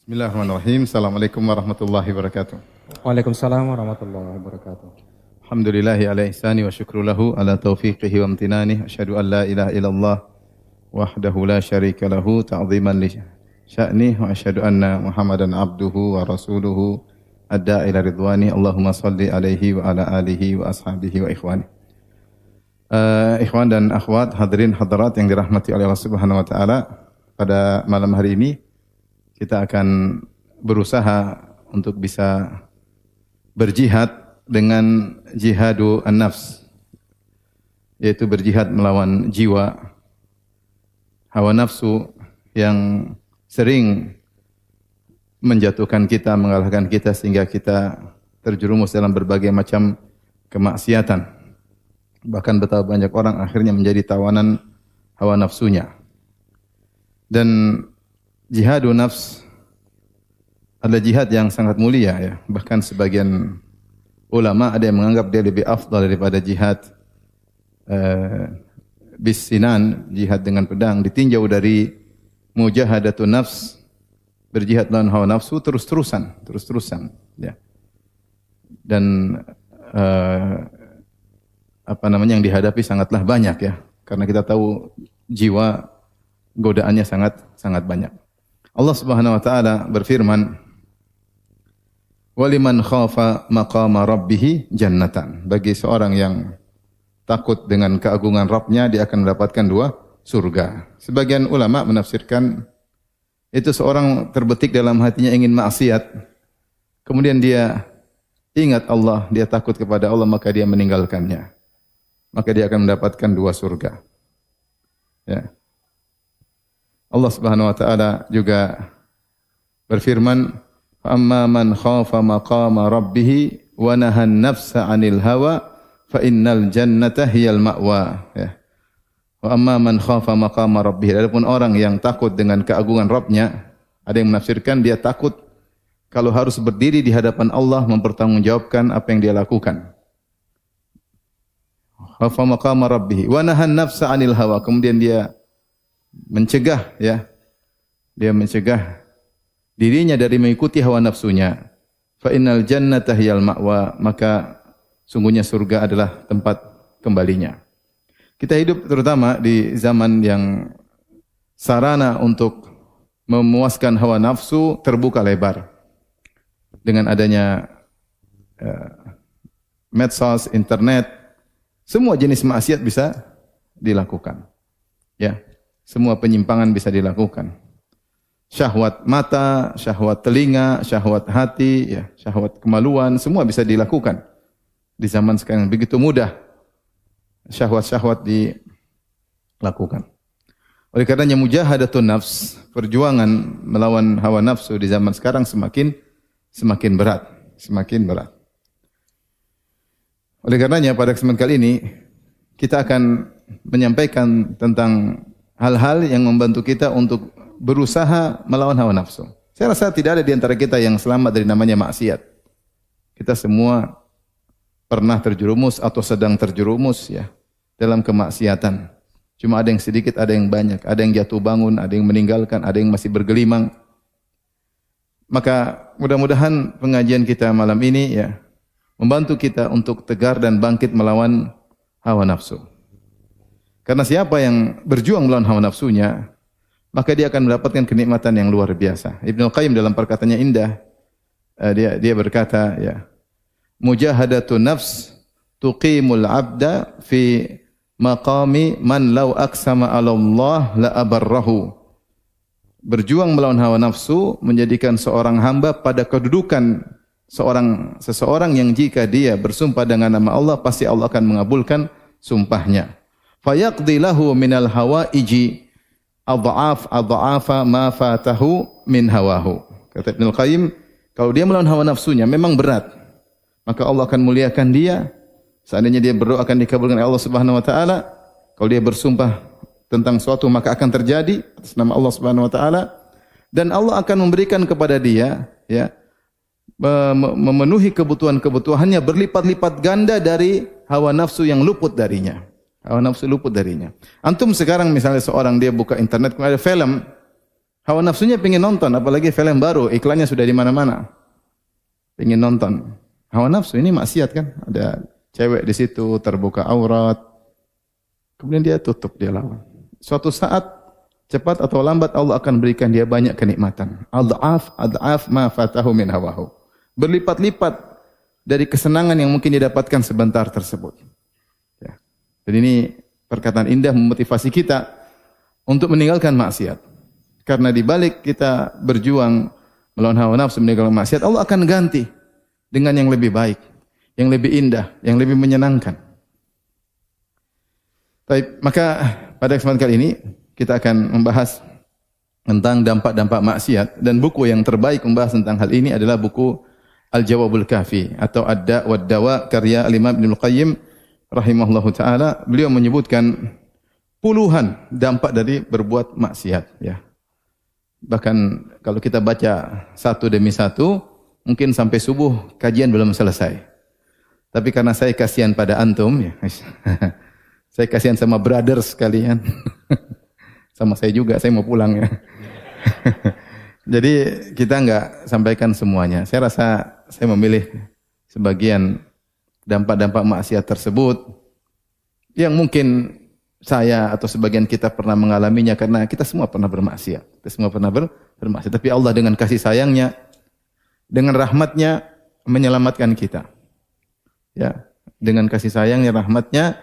Bismillahirrahmanirrahim. Assalamualaikum warahmatullahi wabarakatuh. Waalaikumsalam warahmatullahi wabarakatuh. Alhamdulillahi ala ihsani wa syukru lahu ala taufiqihi wa amtinani. Asyhadu an la ilaha illallah wahdahu la syarika lahu ta'ziman li sya'ni wa asyhadu anna Muhammadan abduhu wa rasuluhu adda ila ridwani. Allahumma salli alaihi wa ala alihi wa ashabihi wa ikhwani. Ikhwan dan akhwat, hadirin hadirat yang dirahmati oleh Allah Subhanahu wa taala, pada malam hari ini kita akan berusaha untuk bisa berjihad dengan jihadu an-nafs, yaitu berjihad melawan jiwa, hawa nafsu yang sering menjatuhkan kita, mengalahkan kita sehingga kita terjerumus dalam berbagai macam kemaksiatan. Bahkan betapa banyak orang akhirnya menjadi tawanan hawa nafsunya. Dan jihadu nafs adalah jihad yang sangat mulia ya. Bahkan sebagian ulama ada yang menganggap dia lebih afdal daripada jihad bisinan, jihad dengan pedang, ditinjau dari mujahadatun nafs, berjihad melawan hawa nafsu terus-terusan ya. Dan yang dihadapi sangatlah banyak ya. Karena kita tahu jiwa godaannya sangat banyak. Allah Subhanahu wa taala berfirman, "Waliman khafa maqama rabbih jannatan." Bagi seorang yang takut dengan keagungan Rabb-nya, dia akan mendapatkan 2 surga. Sebagian ulama menafsirkan itu seorang terbetik dalam hatinya ingin maksiat, kemudian dia ingat Allah, dia takut kepada Allah, maka dia meninggalkannya. Maka dia akan mendapatkan 2 surga. Ya. Allah Subhanahu wa taala juga berfirman, "Amma man khafa maqama rabbih wa nahan nafsa 'anil hawa fa innal jannata hiyal ma'wa." Ya. Wa amma man khafa maqama rabbih. Adapun orang yang takut dengan keagungan Rabb-nya, ada yang menafsirkan dia takut kalau harus berdiri di hadapan Allah mempertanggungjawabkan apa yang dia lakukan. Khafa maqama rabbih wa nahan nafsa 'anil hawa. Kemudian dia mencegah ya. Dia mencegah dirinya dari mengikuti hawa nafsunya. Fa innal jannata hiyal ma'wa, maka sungguhnya surga adalah tempat kembalinya. Kita hidup terutama di zaman yang sarana untuk memuaskan hawa nafsu terbuka lebar. Dengan adanya medsos, internet, semua jenis maksiat bisa dilakukan. Ya. Semua penyimpangan bisa dilakukan. Syahwat mata, syahwat telinga, syahwat hati, ya, syahwat kemaluan, semua bisa dilakukan. Di zaman sekarang begitu mudah syahwat-syahwat dilakukan. Oleh karenanya mujahadatun nafs, perjuangan melawan hawa nafsu di zaman sekarang semakin berat. Oleh karenanya pada kesempatan kali ini kita akan menyampaikan tentang hal-hal yang membantu kita untuk berusaha melawan hawa nafsu. Saya rasa tidak ada di antara kita yang selamat dari namanya maksiat. Kita semua pernah terjerumus atau sedang terjerumus ya dalam kemaksiatan. Cuma ada yang sedikit, ada yang banyak, ada yang jatuh bangun, ada yang meninggalkan, ada yang masih bergelimang. Maka mudah-mudahan pengajian kita malam ini ya membantu kita untuk tegar dan bangkit melawan hawa nafsu. Karena siapa yang berjuang melawan hawa nafsunya, maka dia akan mendapatkan kenikmatan yang luar biasa. Ibnu Qayyim dalam perkataannya indah, dia berkata, ya, mujahadatun nafs tuqimul abda fi maqami man law aqsama 'ala Allah la abarrahu. Berjuang melawan hawa nafsu menjadikan seorang hamba pada kedudukan seseorang yang jika dia bersumpah dengan nama Allah, pasti Allah akan mengabulkan sumpahnya. Fayaqdi lahu minal hawaiji adha'afa ma fatahu min hawahu. Kata Ibnu Qayyim, kalau dia melawan hawa nafsunya memang berat, maka Allah akan muliakan dia. Seandainya dia berdoa akan dikabulkan oleh Allah Subhanahu wa taala. Kalau dia bersumpah tentang suatu maka akan terjadi atas nama Allah Subhanahu wa taala, dan Allah akan memberikan kepada dia ya memenuhi kebutuhannya berlipat-lipat ganda dari hawa nafsu yang luput darinya. Hawa nafsu luput darinya. Antum sekarang misalnya seorang dia buka internet, ada film Hawa nafsunya pengen nonton, apalagi film baru, iklannya sudah di mana-mana. Pengen nonton. Hawa nafsu ini maksiat kan? Ada cewek di situ, terbuka aurat. Kemudian dia tutup, dia lawan. Suatu saat, cepat atau lambat Allah akan berikan dia banyak kenikmatan. Ad'af ma fatahu min hawahu. Berlipat-lipat dari kesenangan yang mungkin dia dapatkan sebentar tersebut. Ya. Dan ini perkataan indah memotivasi kita untuk meninggalkan maksiat. Karena di balik kita berjuang melawan hawa nafsu, meninggalkan maksiat, Allah akan ganti dengan yang lebih baik, yang lebih indah, yang lebih menyenangkan. Baik, maka pada kesempatan kali ini kita akan membahas tentang dampak-dampak maksiat, dan buku yang terbaik membahas tentang hal ini adalah buku Al-Jawabul Kafi atau Ad-Da' wad-Dawa karya Al-Imam Ibnul Qayyim rahimahullahu taala. Beliau menyebutkan puluhan dampak dari berbuat maksiat, ya. Bahkan kalau kita baca satu demi satu, mungkin sampai subuh kajian belum selesai. Tapi karena saya kasihan pada antum, ya, saya kasihan sama brothers sekalian, sama saya juga, saya mau pulang ya. Jadi kita enggak sampaikan semuanya. Saya rasa saya memilih sebagian dampak-dampak maksiat tersebut yang mungkin saya atau sebagian kita pernah mengalaminya, karena kita semua pernah bermaksiat. Kita semua pernah bermaksiat. Tapi Allah dengan kasih sayangnya, dengan rahmatnya menyelamatkan kita. Ya, dengan kasih sayangnya, rahmatnya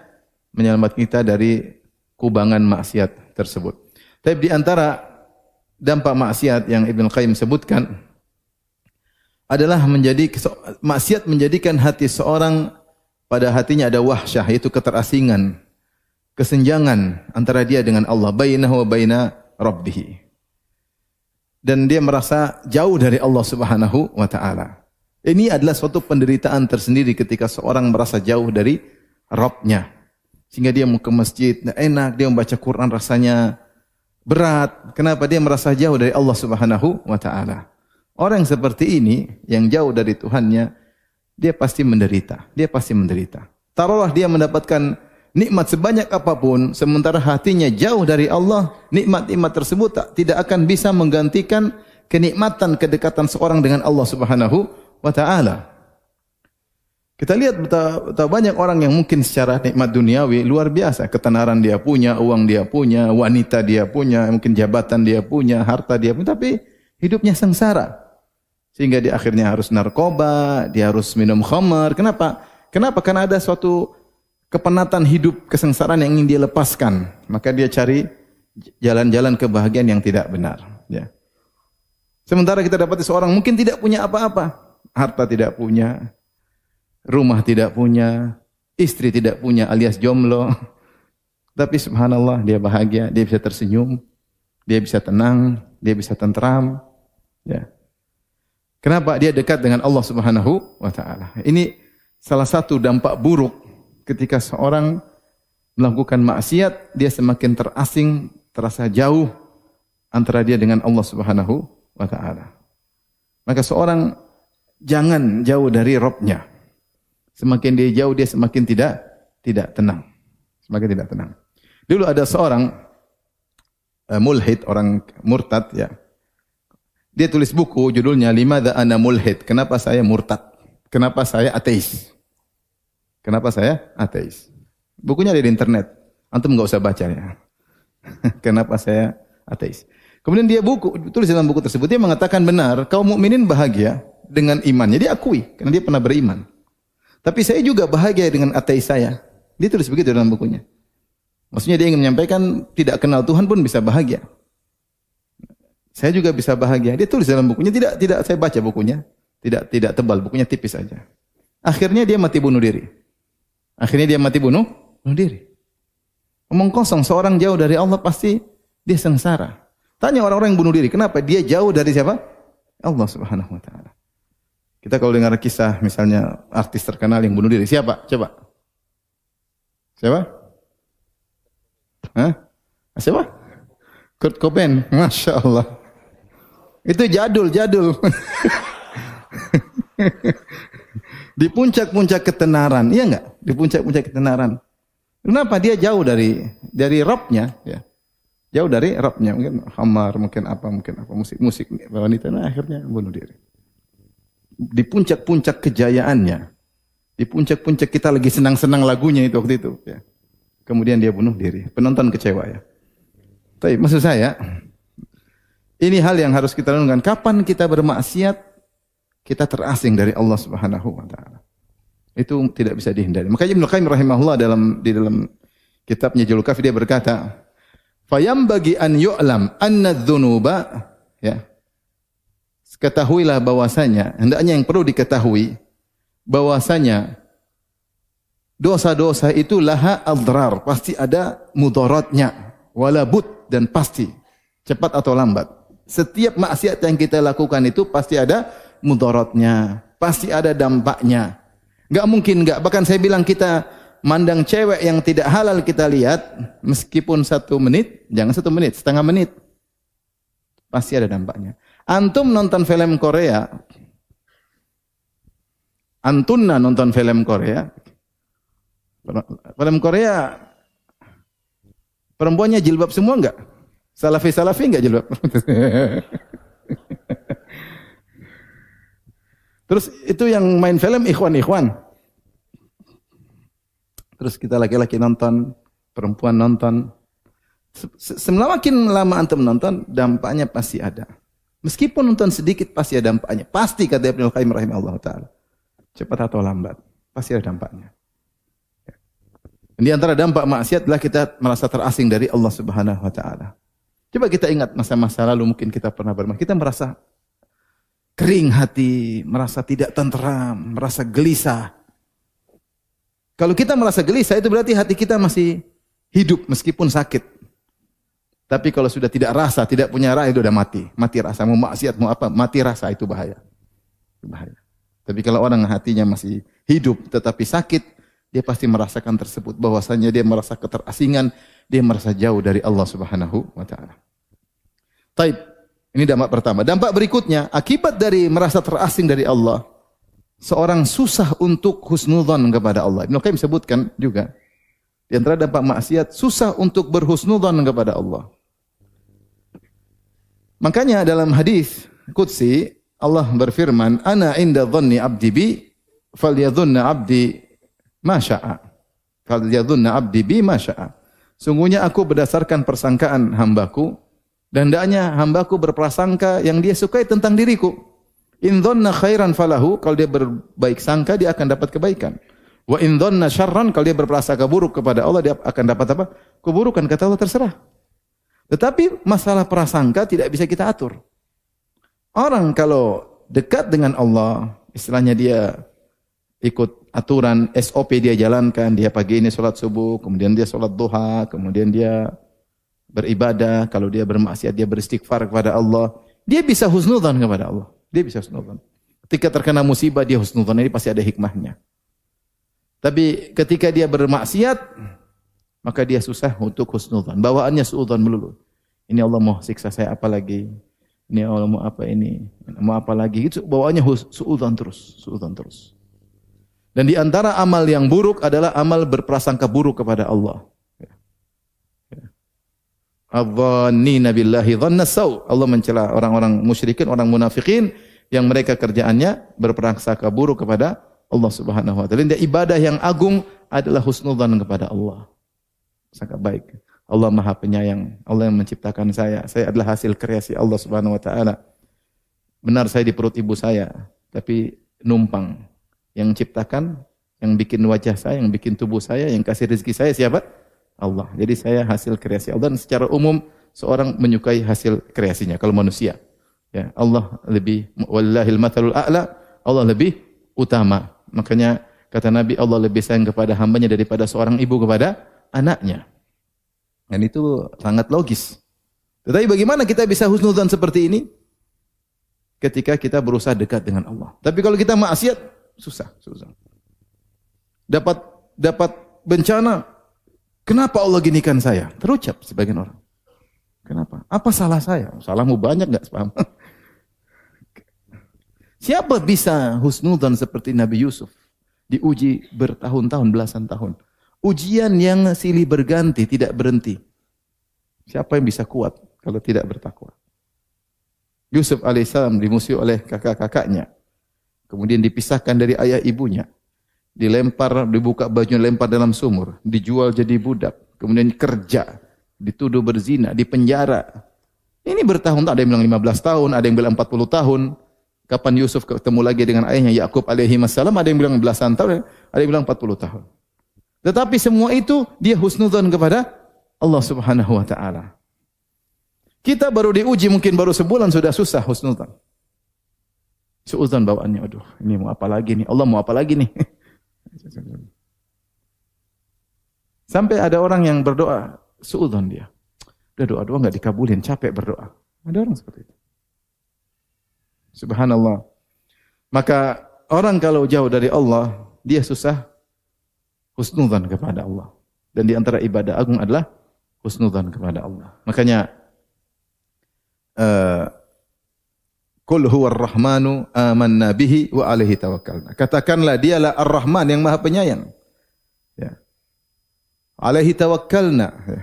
menyelamatkan kita dari kubangan maksiat tersebut. Tapi di antara dampak maksiat yang Ibnu Qayyim sebutkan adalah maksiat menjadikan hati seorang, pada hatinya ada wahsyah, yaitu keterasingan, kesenjangan antara dia dengan Allah, bainahu wa baina rabbih. Dan dia merasa jauh dari Allah Subhanahu wa taala. Ini adalah suatu penderitaan tersendiri ketika seorang merasa jauh dari Rabb-nya. Sehingga dia mau ke masjid, enak, dia membaca Quran rasanya berat. Kenapa? Dia merasa jauh dari Allah Subhanahu wa taala. Orang yang seperti ini, yang jauh dari Tuhannya, dia pasti menderita. Dia pasti menderita. Taruhlah dia mendapatkan nikmat sebanyak apapun, sementara hatinya jauh dari Allah, nikmat-nikmat tersebut tidak akan bisa menggantikan kenikmatan kedekatan seorang dengan Allah Subhanahu wa taala. Kita lihat betapa banyak orang yang mungkin secara nikmat duniawi luar biasa, ketenaran dia punya, uang dia punya, wanita dia punya, mungkin jabatan dia punya, harta dia punya, tapi hidupnya sengsara. Sehingga dia akhirnya harus narkoba, dia harus minum khamar. Kenapa? Karena ada suatu kepenatan hidup, kesengsaraan yang ingin dia lepaskan. Maka dia cari jalan-jalan kebahagiaan yang tidak benar. Ya. Sementara kita dapati seorang mungkin tidak punya apa-apa. Harta tidak punya, rumah tidak punya, istri tidak punya alias jomblo. Tapi subhanallah dia bahagia, dia bisa tersenyum, dia bisa tenang, dia bisa tentram. Ya. Kenapa? Dia dekat dengan Allah Subhanahu wa taala. Ini salah satu dampak buruk ketika seorang melakukan maksiat, dia semakin terasing, terasa jauh antara dia dengan Allah Subhanahu wa taala. Maka seorang jangan jauh dari Rabb-nya. Semakin dia jauh, dia semakin tidak tenang. Semakin tidak tenang. Dulu ada seorang mulhid, orang murtad, ya. Dia tulis buku judulnya Limadza Ana Mulhid. Kenapa saya murtad? Kenapa saya ateis? Kenapa saya ateis? Bukunya ada di internet. Antum enggak usah baca ya. Kenapa saya ateis? Kemudian dia tulis dalam buku tersebut, dia mengatakan benar, kaum mukminin bahagia dengan imannya. Dia akui karena dia pernah beriman. Tapi saya juga bahagia dengan ateis saya. Dia tulis begitu dalam bukunya. Maksudnya dia ingin menyampaikan tidak kenal Tuhan pun bisa bahagia. Saya juga bisa bahagia. Dia tulis dalam bukunya, tidak saya baca bukunya. Tidak tebal, bukunya tipis saja. Akhirnya dia mati bunuh diri. Bunuh diri. Omong kosong, seorang jauh dari Allah pasti dia sengsara. Tanya orang-orang yang bunuh diri, kenapa? Dia jauh dari siapa? Allah Subhanahu wa taala. Kita kalau dengar kisah misalnya artis terkenal yang bunuh diri, siapa? Coba. Siapa? Hah? Siapa? Kurt Cobain. Masya Allah. Itu jadul. Di puncak-puncak ketenaran, iya enggak? Di puncak-puncak ketenaran. Kenapa? Dia jauh dari Rabb-nya, ya. Jauh dari Rabbnya, mungkin khamar, mungkin apa, musik wanita, nah akhirnya bunuh diri. Di puncak-puncak kejayaannya, di puncak-puncak kita lagi senang-senang lagunya itu waktu itu. Ya. Kemudian dia bunuh diri. Penonton kecewa ya. Tapi maksud saya, ini hal yang harus kita renungkan. Kapan kita bermaksiat, kita terasing dari Allah Subhanahu wa taala. Itu tidak bisa dihindari. Makanya Ibnu Qayyim rahimahullah di dalam kitabnya Jalul Kafi dia berkata, "Fayambagi an yu'lam anna adz-dzunuba," ya. Ketahuilah bahwasanya, hendaknya yang perlu diketahui bahwasanya dosa-dosa itu laha adrar, pasti ada mudaratnya, wala bud, dan pasti cepat atau lambat. Setiap maksiat yang kita lakukan itu pasti ada mudaratnya, pasti ada dampaknya. Enggak mungkin enggak. Bahkan saya bilang kita mandang cewek yang tidak halal kita lihat, meskipun 1 menit, jangan 1 menit, setengah menit, pasti ada dampaknya. Antum nonton film Korea, antunna nonton film Korea, perempuannya jilbab semua enggak? Salafi enggak jilbab? Terus itu yang main film ikhwan. Terus kita laki-laki nonton, perempuan nonton. Semakin lama antum nonton, dampaknya pasti ada. Meskipun nonton sedikit pasti ada dampaknya. Pasti kata Ibnu Qayyim rahimahullah ta'ala. Cepat atau lambat, pasti ada dampaknya. Di antara dampak maksiat adalah kita merasa terasing dari Allah Subhanahu wa taala. Coba kita ingat masa-masa lalu mungkin kita pernah bermaksiat. Kita merasa kering hati, merasa tidak tenteram, merasa gelisah. Kalau kita merasa gelisah itu berarti hati kita masih hidup meskipun sakit. Tapi kalau sudah tidak rasa, tidak punya rasa itu sudah mati. Mati rasa, mau maksiat, mau apa, mati rasa itu bahaya. Itu bahaya. Tapi kalau orang hatinya masih hidup tetapi sakit, dia pasti merasakan tersebut. Bahwasanya dia merasa keterasingan, dia merasa jauh dari Allah Subhanahu wa taala. Taib. Ini dampak pertama. Dampak berikutnya, akibat dari merasa terasing dari Allah, seorang susah untuk husnudzon kepada Allah. Ibnu Qayyim sebutkan juga, di antara dampak maksiat, susah untuk berhusnudzon kepada Allah. Makanya dalam hadis qudsi Allah berfirman, "Ana inda dhanni 'abdi bi, falyadhunna 'abdi ma syaa." Falyadhunna 'abdi bi ma syaa. Sungguhnya aku berdasarkan persangkaan hambaku, dan hendaknya hambaku berprasangka yang dia sukai tentang diriku. In dhanna khairan falahu, kalau dia berbaik sangka dia akan dapat kebaikan. Wa in dhanna syarran, kalau dia berprasangka buruk kepada Allah dia akan dapat apa? Keburukan, kata Allah, terserah. Tetapi masalah prasangka tidak bisa kita atur. Orang kalau dekat dengan Allah, istilahnya dia ikut aturan SOP dia jalankan, dia pagi ini sholat subuh, kemudian dia sholat duha, kemudian dia beribadah, kalau dia bermaksiat dia beristighfar kepada Allah, dia bisa husnudzan kepada Allah. Dia bisa husnudzan. Ketika terkena musibah dia husnudzan, ini pasti ada hikmahnya. Tapi ketika dia bermaksiat, maka dia susah untuk husnudzan. Bawaannya suudzon melulu. Ini Allah mau siksa saya apa lagi? Ini Allah mau apa ini? Mau apa lagi? Itu bawaannya suudzon terus. Dan di antara amal yang buruk adalah amal berprasangka buruk kepada Allah. Adh-dhannina billahi dhanna saw. Allah mencela orang-orang musyrikin, orang munafikin yang mereka kerjaannya berprasangka buruk kepada Allah Subhanahu wa taala. Dan ibadah yang agung adalah husnudzan kepada Allah. Sangat baik. Allah Maha Penyayang. Allah yang menciptakan saya. Saya adalah hasil kreasi Allah Subhanahu wa taala. Benar saya di perut ibu saya, tapi numpang. Yang menciptakan, yang bikin wajah saya, yang bikin tubuh saya, yang kasih rezeki saya siapa? Allah. Jadi saya hasil kreasi Allah, dan secara umum seorang menyukai hasil kreasinya kalau manusia. Ya, Allah lebih, wallahil mathalul a'la, Allah lebih utama. Makanya kata Nabi, Allah lebih sayang kepada hambanya daripada seorang ibu kepada anaknya. Dan itu sangat logis. Tetapi bagaimana kita bisa husnudzan seperti ini? Ketika kita berusaha dekat dengan Allah. Tapi kalau kita maksiat, susah. Dapat bencana, kenapa Allah ginikan saya? Terucap sebagian orang. Kenapa? Apa salah saya? Salahmu banyak enggak? Paham? Siapa bisa husnudzan seperti Nabi Yusuf? Diuji bertahun-tahun, belasan tahun. Ujian yang silih berganti, tidak berhenti. Siapa yang bisa kuat kalau tidak bertakwa? Yusuf alaihissalam dimusuhi oleh kakak-kakaknya. Kemudian dipisahkan dari ayah ibunya. Dilempar, dibuka bajunya, lempar dalam sumur. Dijual jadi budak. Kemudian kerja. Dituduh berzina, dipenjara. Ini bertahun-tahun, ada yang bilang 15 tahun, ada yang bilang 40 tahun. Kapan Yusuf ketemu lagi dengan ayahnya Yakub alaihi wassalam, ada yang bilang belasan tahun, ada yang bilang 40 tahun. Tetapi semua itu dia husnudzon kepada Allah Subhanahu wa taala. Kita baru diuji mungkin baru sebulan sudah susah husnudzon. Suudzon bawaannya, aduh, ini mau apa lagi nih? Allah mau apa lagi nih? Sampai ada orang yang berdoa, suudzon dia. Udah doa-doa enggak dikabulin, capek berdoa. Ada orang seperti itu. Subhanallah. Maka orang kalau jauh dari Allah, dia susah husnudzon kepada Allah. Dan di antara ibadah agung adalah husnudzon kepada Allah. Makanya Qul huwar rahmanu amanna bihi wa alaihi tawakkalna. Katakanlah dialah Ar-Rahman yang Maha Penyayang. Ya. Alaihi tawakkalna. Ya.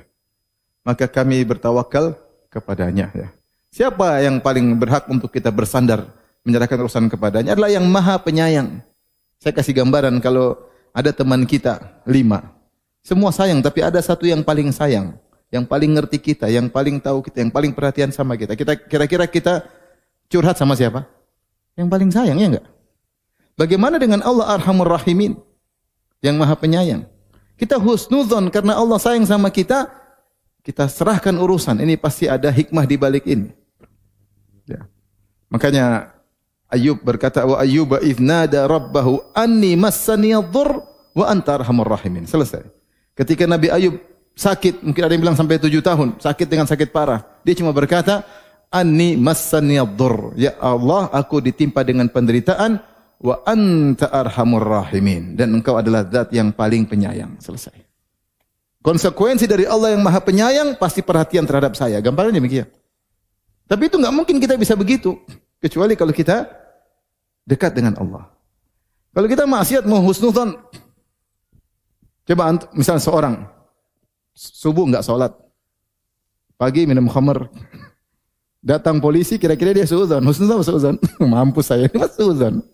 Maka kami bertawakal kepadanya. Ya. Siapa yang paling berhak untuk kita bersandar menyerahkan urusan kepadanya adalah yang Maha Penyayang. Saya kasih gambaran kalau ada teman kita 5. Semua sayang tapi ada satu yang paling sayang, yang paling ngerti kita, yang paling tahu kita, yang paling perhatian sama kita. Kira-kira kita curhat sama siapa? Yang paling sayang, ya enggak? Bagaimana dengan Allah Arhamur Rahimin, yang Maha Penyayang? Kita husnudzon karena Allah sayang sama kita, kita serahkan urusan. Ini pasti ada hikmah di balik ini. Ya. Makanya Ayub berkata, wa Ayyuba idz nada rabbahu anni massani adh-dhurr wa anta arhamur rahimin. Selesai. Ketika Nabi Ayub sakit, mungkin ada yang bilang sampai 7 tahun, sakit dengan sakit parah. Dia cuma berkata, anni massani adh-dhurr. Ya Allah, aku ditimpa dengan penderitaan, wa anta arhamur rahimin. Dan engkau adalah zat yang paling penyayang. Selesai. Konsekuensi dari Allah yang Maha Penyayang pasti perhatian terhadap saya. Gambarnya demikian. Tapi itu enggak mungkin kita bisa begitu, kecuali kalau kita dekat dengan Allah. Kalau kita maksiat mau husnudzon, coba misalnya seorang subuh enggak sholat, pagi minum khamar, datang polisi, kira-kira dia suudzon, husnudzon atau suudzon? Mampus saya, ini mas suudzon.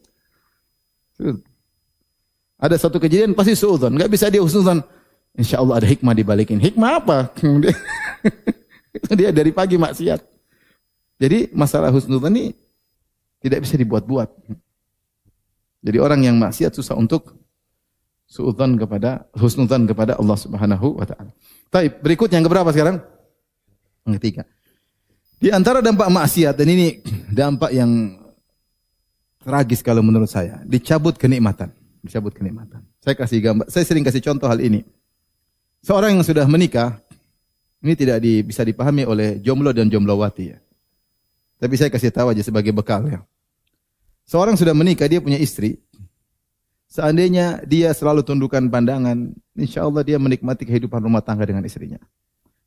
Ada satu kejadian pasti suudzon, enggak bisa dia husnudzon. Insya Allah ada hikmah di balik ini. Hikmah apa? Dia dari pagi maksiat. Jadi masalah husnudzon ini tidak bisa dibuat-buat. Jadi orang yang maksiat susah untuk husnudzon kepada Allah Subhanahu wa taala. Baik, berikut yang keberapa sekarang? Yang ketiga. Di antara dampak maksiat, dan ini dampak yang tragis kalau menurut saya, dicabut kenikmatan. Dicabut kenikmatan. Saya kasih gambar, saya sering kasih contoh hal ini. Seorang yang sudah menikah, ini tidak bisa dipahami oleh jomblo dan jomblowati ya. Tapi saya kasih tahu aja sebagai bekal ya. Seorang sudah menikah, dia punya istri. Seandainya dia selalu tundukkan pandangan, insya Allah dia menikmati kehidupan rumah tangga dengan istrinya.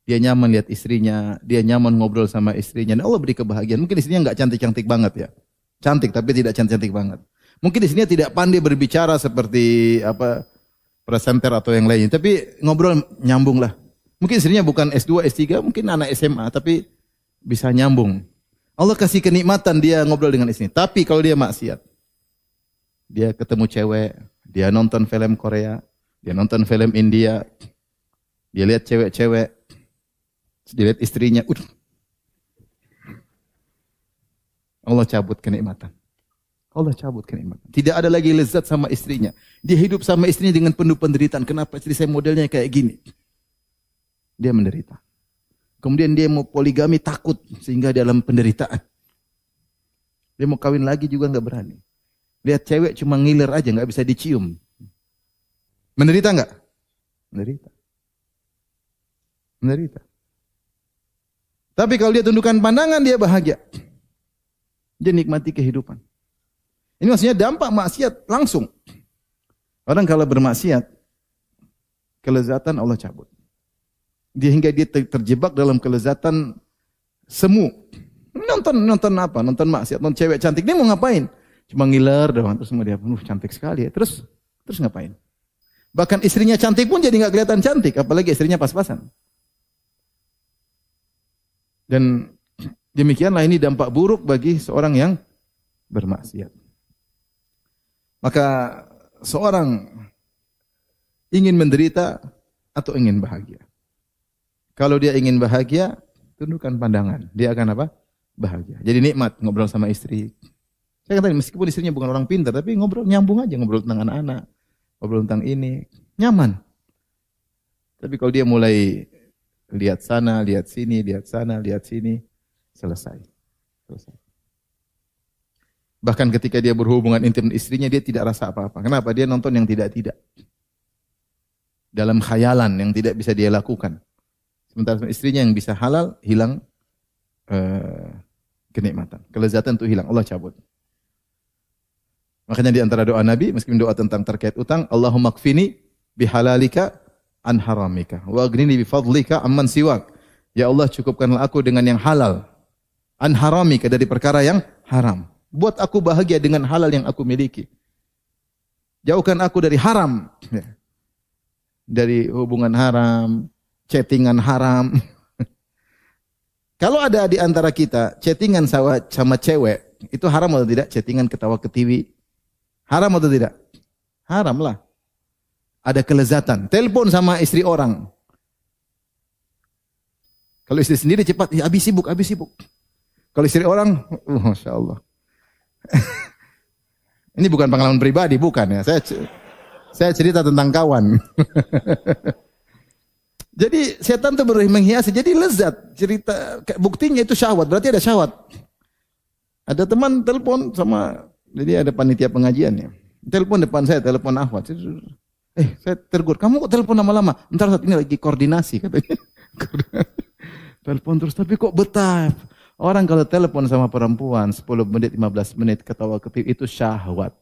Dia nyaman lihat istrinya, dia nyaman ngobrol sama istrinya. Dan Allah beri kebahagiaan. Mungkin istrinya enggak cantik-cantik banget ya. Cantik tapi tidak cantik-cantik banget. Mungkin istrinya tidak pandai berbicara seperti presenter atau yang lainnya. Tapi ngobrol nyambung lah. Mungkin istrinya bukan S2, S3, mungkin anak SMA. Tapi bisa nyambung. Allah kasih kenikmatan dia ngobrol dengan istrinya. Tapi kalau dia maksiat, dia ketemu cewek, dia nonton film Korea, dia nonton film India, dia lihat cewek-cewek, dia lihat istrinya, Allah cabut kenikmatan. Allah cabut kenikmatan. Tidak ada lagi lezat sama istrinya. Dia hidup sama istrinya dengan penuh penderitaan. Kenapa istri saya modelnya kayak gini? Dia menderita. Kemudian dia mau poligami takut sehingga dalam penderitaan. Dia mau kawin lagi juga enggak berani. Lihat cewek cuma ngiler aja, enggak bisa dicium. Menderita enggak? Menderita. Menderita. Tapi kalau dia tundukkan pandangan, dia bahagia. Dia nikmati kehidupan. Ini maksudnya dampak maksiat langsung. Orang kalau bermaksiat, kelezatan Allah cabut. Hingga dia terjebak dalam kelezatan semu. Nonton apa? Nonton maksiat, nonton cewek cantik. Dia mau ngapain? Cuma ngiler doang. Terus mau dia, cantik sekali ya. Terus ngapain? Bahkan istrinya cantik pun jadi nggak kelihatan cantik. Apalagi istrinya pas-pasan. Dan demikianlah ini dampak buruk bagi seorang yang bermaksiat. Maka seorang ingin menderita atau ingin bahagia. Kalau dia ingin bahagia, tundukkan pandangan. Dia akan apa? Bahagia. Jadi nikmat ngobrol sama istri. Saya katakan meskipun istrinya bukan orang pintar, tapi ngobrol nyambung aja, ngobrol tentang anak-anak, ngobrol tentang ini, nyaman. Tapi kalau dia mulai lihat sana, lihat sini, lihat sana, lihat sini, selesai. Bahkan ketika dia berhubungan intim dengan istrinya, dia tidak rasa apa-apa. Kenapa? Dia nonton yang tidak-tidak. Dalam khayalan yang tidak bisa dia lakukan. Sementara istrinya yang bisa halal, hilang kenikmatan. Kelezatan itu hilang, Allah cabut. Makanya di antara doa Nabi, meskipun doa tentang terkait utang, Allahumma kfini bihalalika an haramika wa aghnini bifadlika amman siwak. Ya Allah, cukupkanlah aku dengan yang halal, an haramika, dari perkara yang haram. Buat aku bahagia dengan halal yang aku miliki. Jauhkan aku dari haram. Dari hubungan haram, chattingan haram. Kalau ada di antara kita chattingan sama cewek, itu haram atau tidak? Chattingan ketawa ketiwi. Haram atau tidak? Haram lah. Ada kelezatan. Telepon sama istri orang. Kalau istri sendiri cepat, ya, habis sibuk. Kalau istri orang, Masya Allah. Ini bukan pengalaman pribadi, bukan ya. Saya cerita tentang kawan. Jadi setan itu menghiasi, jadi lezat. Cerita buktinya itu syahwat, berarti ada syahwat. Ada teman telepon sama, jadi ada panitia pengajiannya. Telepon depan saya, telepon akhwat. Saya tegur, kamu kok telepon lama-lama? Entar saat ini lagi koordinasi katanya. Telepon terus, tapi kok betah? Orang kalau telepon sama perempuan 10 menit, 15 menit ketawa ketiwi itu syahwat.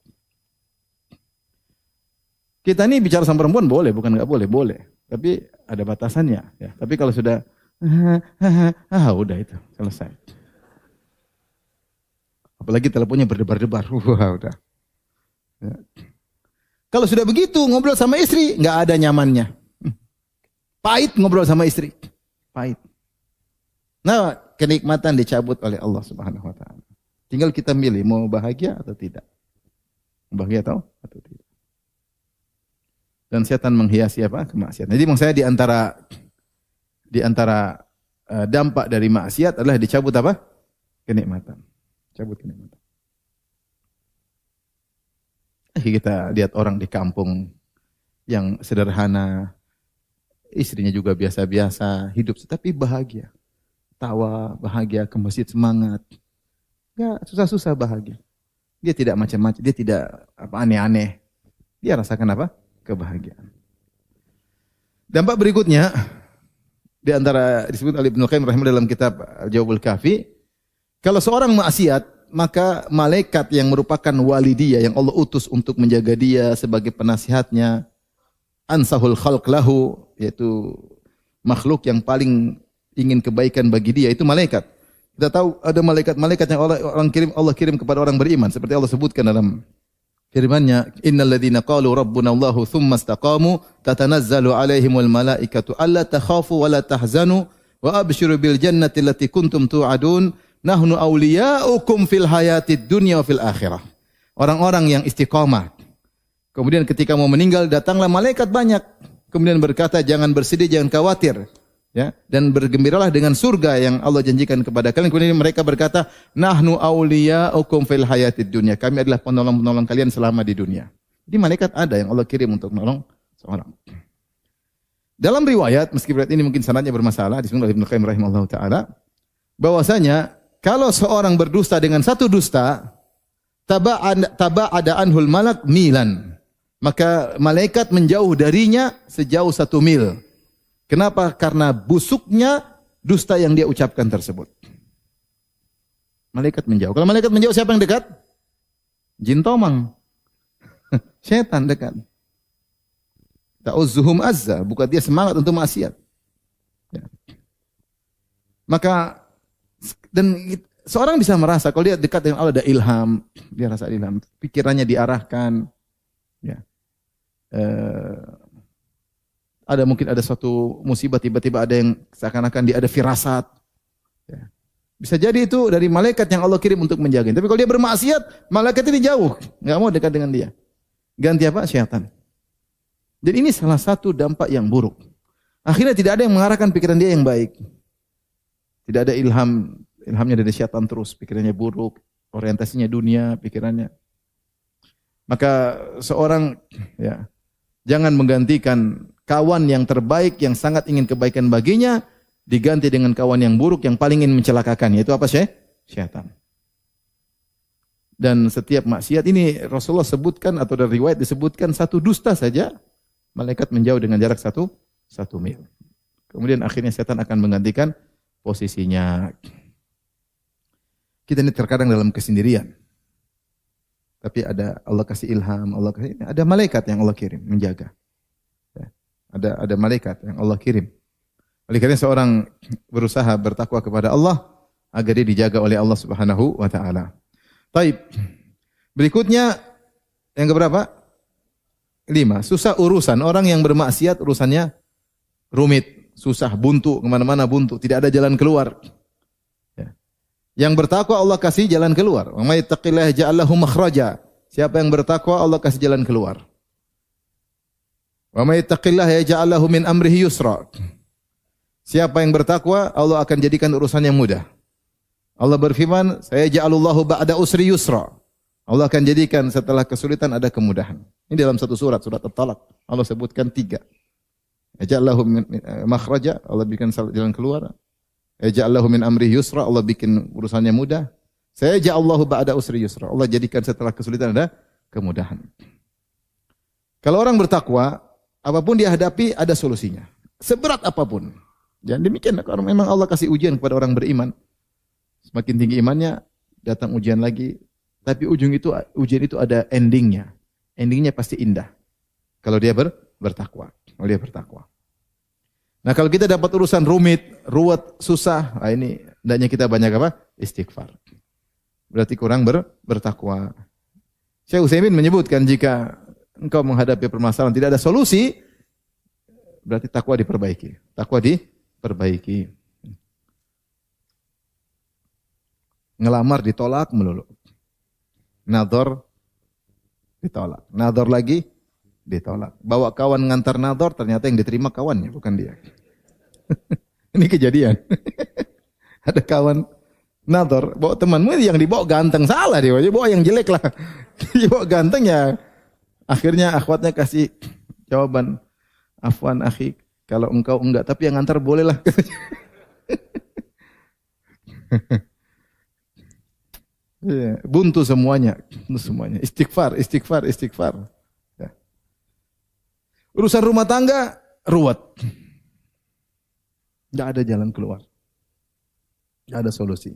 Kita ini bicara sama perempuan boleh, bukan enggak boleh, boleh. Tapi ada batasannya. Ya. Tapi kalau sudah, udah itu selesai. Apalagi teleponnya berdebar-debar, udah. Ya. Kalau sudah begitu ngobrol sama istri, nggak ada nyamannya. Pahit ngobrol sama istri, pahit. Nah, kenikmatan dicabut oleh Allah Subhanahu Wa Taala. Tinggal kita milih mau bahagia atau tidak. Bahagia atau tidak. Dan setan menghiasi apa? Kemaksiatan. Jadi maksud saya di antara dampak dari maksiat adalah dicabut apa? Kenikmatan. Cabut kenikmatan. Kita lihat orang di kampung yang sederhana, istrinya juga biasa-biasa, hidup tapi bahagia. Tawa, bahagia, ke masjid semangat. Enggak susah-susah bahagia. Dia tidak macam-macam, dia tidak aneh-aneh. Dia rasakan apa? Kebahagiaan. Dampak berikutnya di antara disebut oleh Ibnu Qayyim rahimahullah dalam kitab Al-Jawabul Kafi, kalau seorang maksiat, maka malaikat yang merupakan wali dia yang Allah utus untuk menjaga dia sebagai penasihatnya, ansahul khalq lahu, yaitu makhluk yang paling ingin kebaikan bagi dia, itu malaikat. Kita tahu ada malaikat-malaikat yang Allah kirim kepada orang beriman, seperti Allah sebutkan dalam firman-Nya, innal ladzina qalu rabbuna Allahu tsumma istaqamu tatanazzalu alaihimul malaikatu alla takhafu wa la tahzanu wa abshiru bil jannati allati kuntum tu'adun nahnu awliya'ukum fil hayatid dunya wa fil akhirah. Orang-orang yang istiqamah. Kemudian ketika mau meninggal datanglah malaikat banyak. Kemudian berkata, jangan bersedih, jangan khawatir. Ya, dan bergembiralah dengan surga yang Allah janjikan kepada kalian. Kemudian mereka berkata, nahnu awliya'ukum fil hayatid dunya. Kami adalah penolong-penolong kalian selama di dunia. Jadi malaikat ada yang Allah kirim untuk menolong seorang. Dalam riwayat, meskipun ini mungkin sanadnya bermasalah, disebut oleh Ibnu Qayyim rahimahullah taala, bahwasanya kalau seorang berdusta dengan satu dusta, taba'ada anhul malak milan. Maka malaikat menjauh darinya sejauh 1 mil. Kenapa? Karena busuknya dusta yang dia ucapkan tersebut. Malaikat menjauh. Kalau malaikat menjauh, siapa yang dekat? Jin tomang. Setan dekat. Ta'uzzuhum azza. Bukan dia semangat untuk maksiat. Ya. Maka, dan seorang bisa merasa, kalau dia dekat dengan Allah ada ilham. Dia rasa ilham. Pikirannya diarahkan. Ya. Ada mungkin ada suatu musibah, tiba-tiba ada yang seakan-akan dia ada firasat. Ya. Bisa jadi itu dari malaikat yang Allah kirim untuk menjaga. Tapi kalau dia bermaksiat, malaikat ini jauh, enggak mau dekat dengan dia. Ganti apa? Syaitan. Jadi ini salah satu dampak yang buruk. Akhirnya tidak ada yang mengarahkan pikiran dia yang baik. Tidak ada ilhamnya dari syaitan terus, pikirannya buruk, orientasinya dunia, pikirannya. Maka seorang ya jangan menggantikan kawan yang terbaik yang sangat ingin kebaikan baginya diganti dengan kawan yang buruk yang paling ingin mencelakakan, yaitu apa sih? Syaitan. Dan setiap maksiat ini Rasulullah sebutkan atau dari riwayat disebutkan satu dusta saja malaikat menjauh dengan jarak satu mil. Kemudian akhirnya syaitan akan menggantikan posisinya. Kita ini terkadang dalam kesendirian. Tapi ada Allah kasih ilham, ada malaikat yang Allah kirim menjaga. Ada malaikat yang Allah kirim. Oleh karena seorang berusaha bertakwa kepada Allah agar dia dijaga oleh Allah Subhanahu wa taala. Baik. Berikutnya yang keberapa? 5. Susah urusan. Orang yang bermaksiat urusannya rumit, susah, buntu, kemana-mana buntu, tidak ada jalan keluar. Ya. Yang bertakwa Allah kasih jalan keluar. Wa may yattaqillaha ja'al lahu makhraja. Siapa yang bertakwa Allah kasih jalan keluar. Wa may yattaqillaha yaj'al lahu min amrihi yusra. Siapa yang bertakwa, Allah akan jadikan urusan yang mudah. Allah berfirman, saya ja'alullahu ba'da usri yusra. Allah akan jadikan setelah kesulitan ada kemudahan. Ini dalam satu surat At-Talaq. Allah sebutkan 3. Ja'allahu makhraja, Allah bikin jalan keluar. Ja'allahu min amrihi yusra, Allah bikin urusannya mudah. Saya ja'alullahu ba'da usri yusra. Allah jadikan setelah kesulitan ada kemudahan. Kalau orang bertakwa, apapun dia hadapi ada solusinya. Seberat apapun. Dan demikian kalau memang Allah kasih ujian kepada orang beriman. Semakin tinggi imannya, datang ujian lagi. Tapi ujian itu ada endingnya. Endingnya pasti indah. Kalau dia bertakwa. Kalau dia bertakwa. Nah kalau kita dapat urusan rumit, ruwet, susah, ini hendaknya kita banyak apa? Istighfar. Berarti kurang bertakwa. Syekh Utsaimin menyebutkan jika engkau menghadapi permasalahan tidak ada solusi, berarti takwa diperbaiki. Takwa diperbaiki. Ngelamar ditolak melulu. Nador ditolak. Nador lagi ditolak. Bawa kawan ngantar nador, ternyata yang diterima kawannya, bukan dia. Ini kejadian. Ada kawan nador, bawa temanmu yang dibawa ganteng, salah dia. Bawa yang jelek lah. Dibawa ganteng ya. Akhirnya akhwatnya kasih jawaban, afwan akhi, kalau engkau enggak, tapi yang ngantar boleh lah. Buntu semuanya. Istighfar. Ya. Urusan rumah tangga, ruwet. Enggak ada jalan keluar. Enggak ada solusi.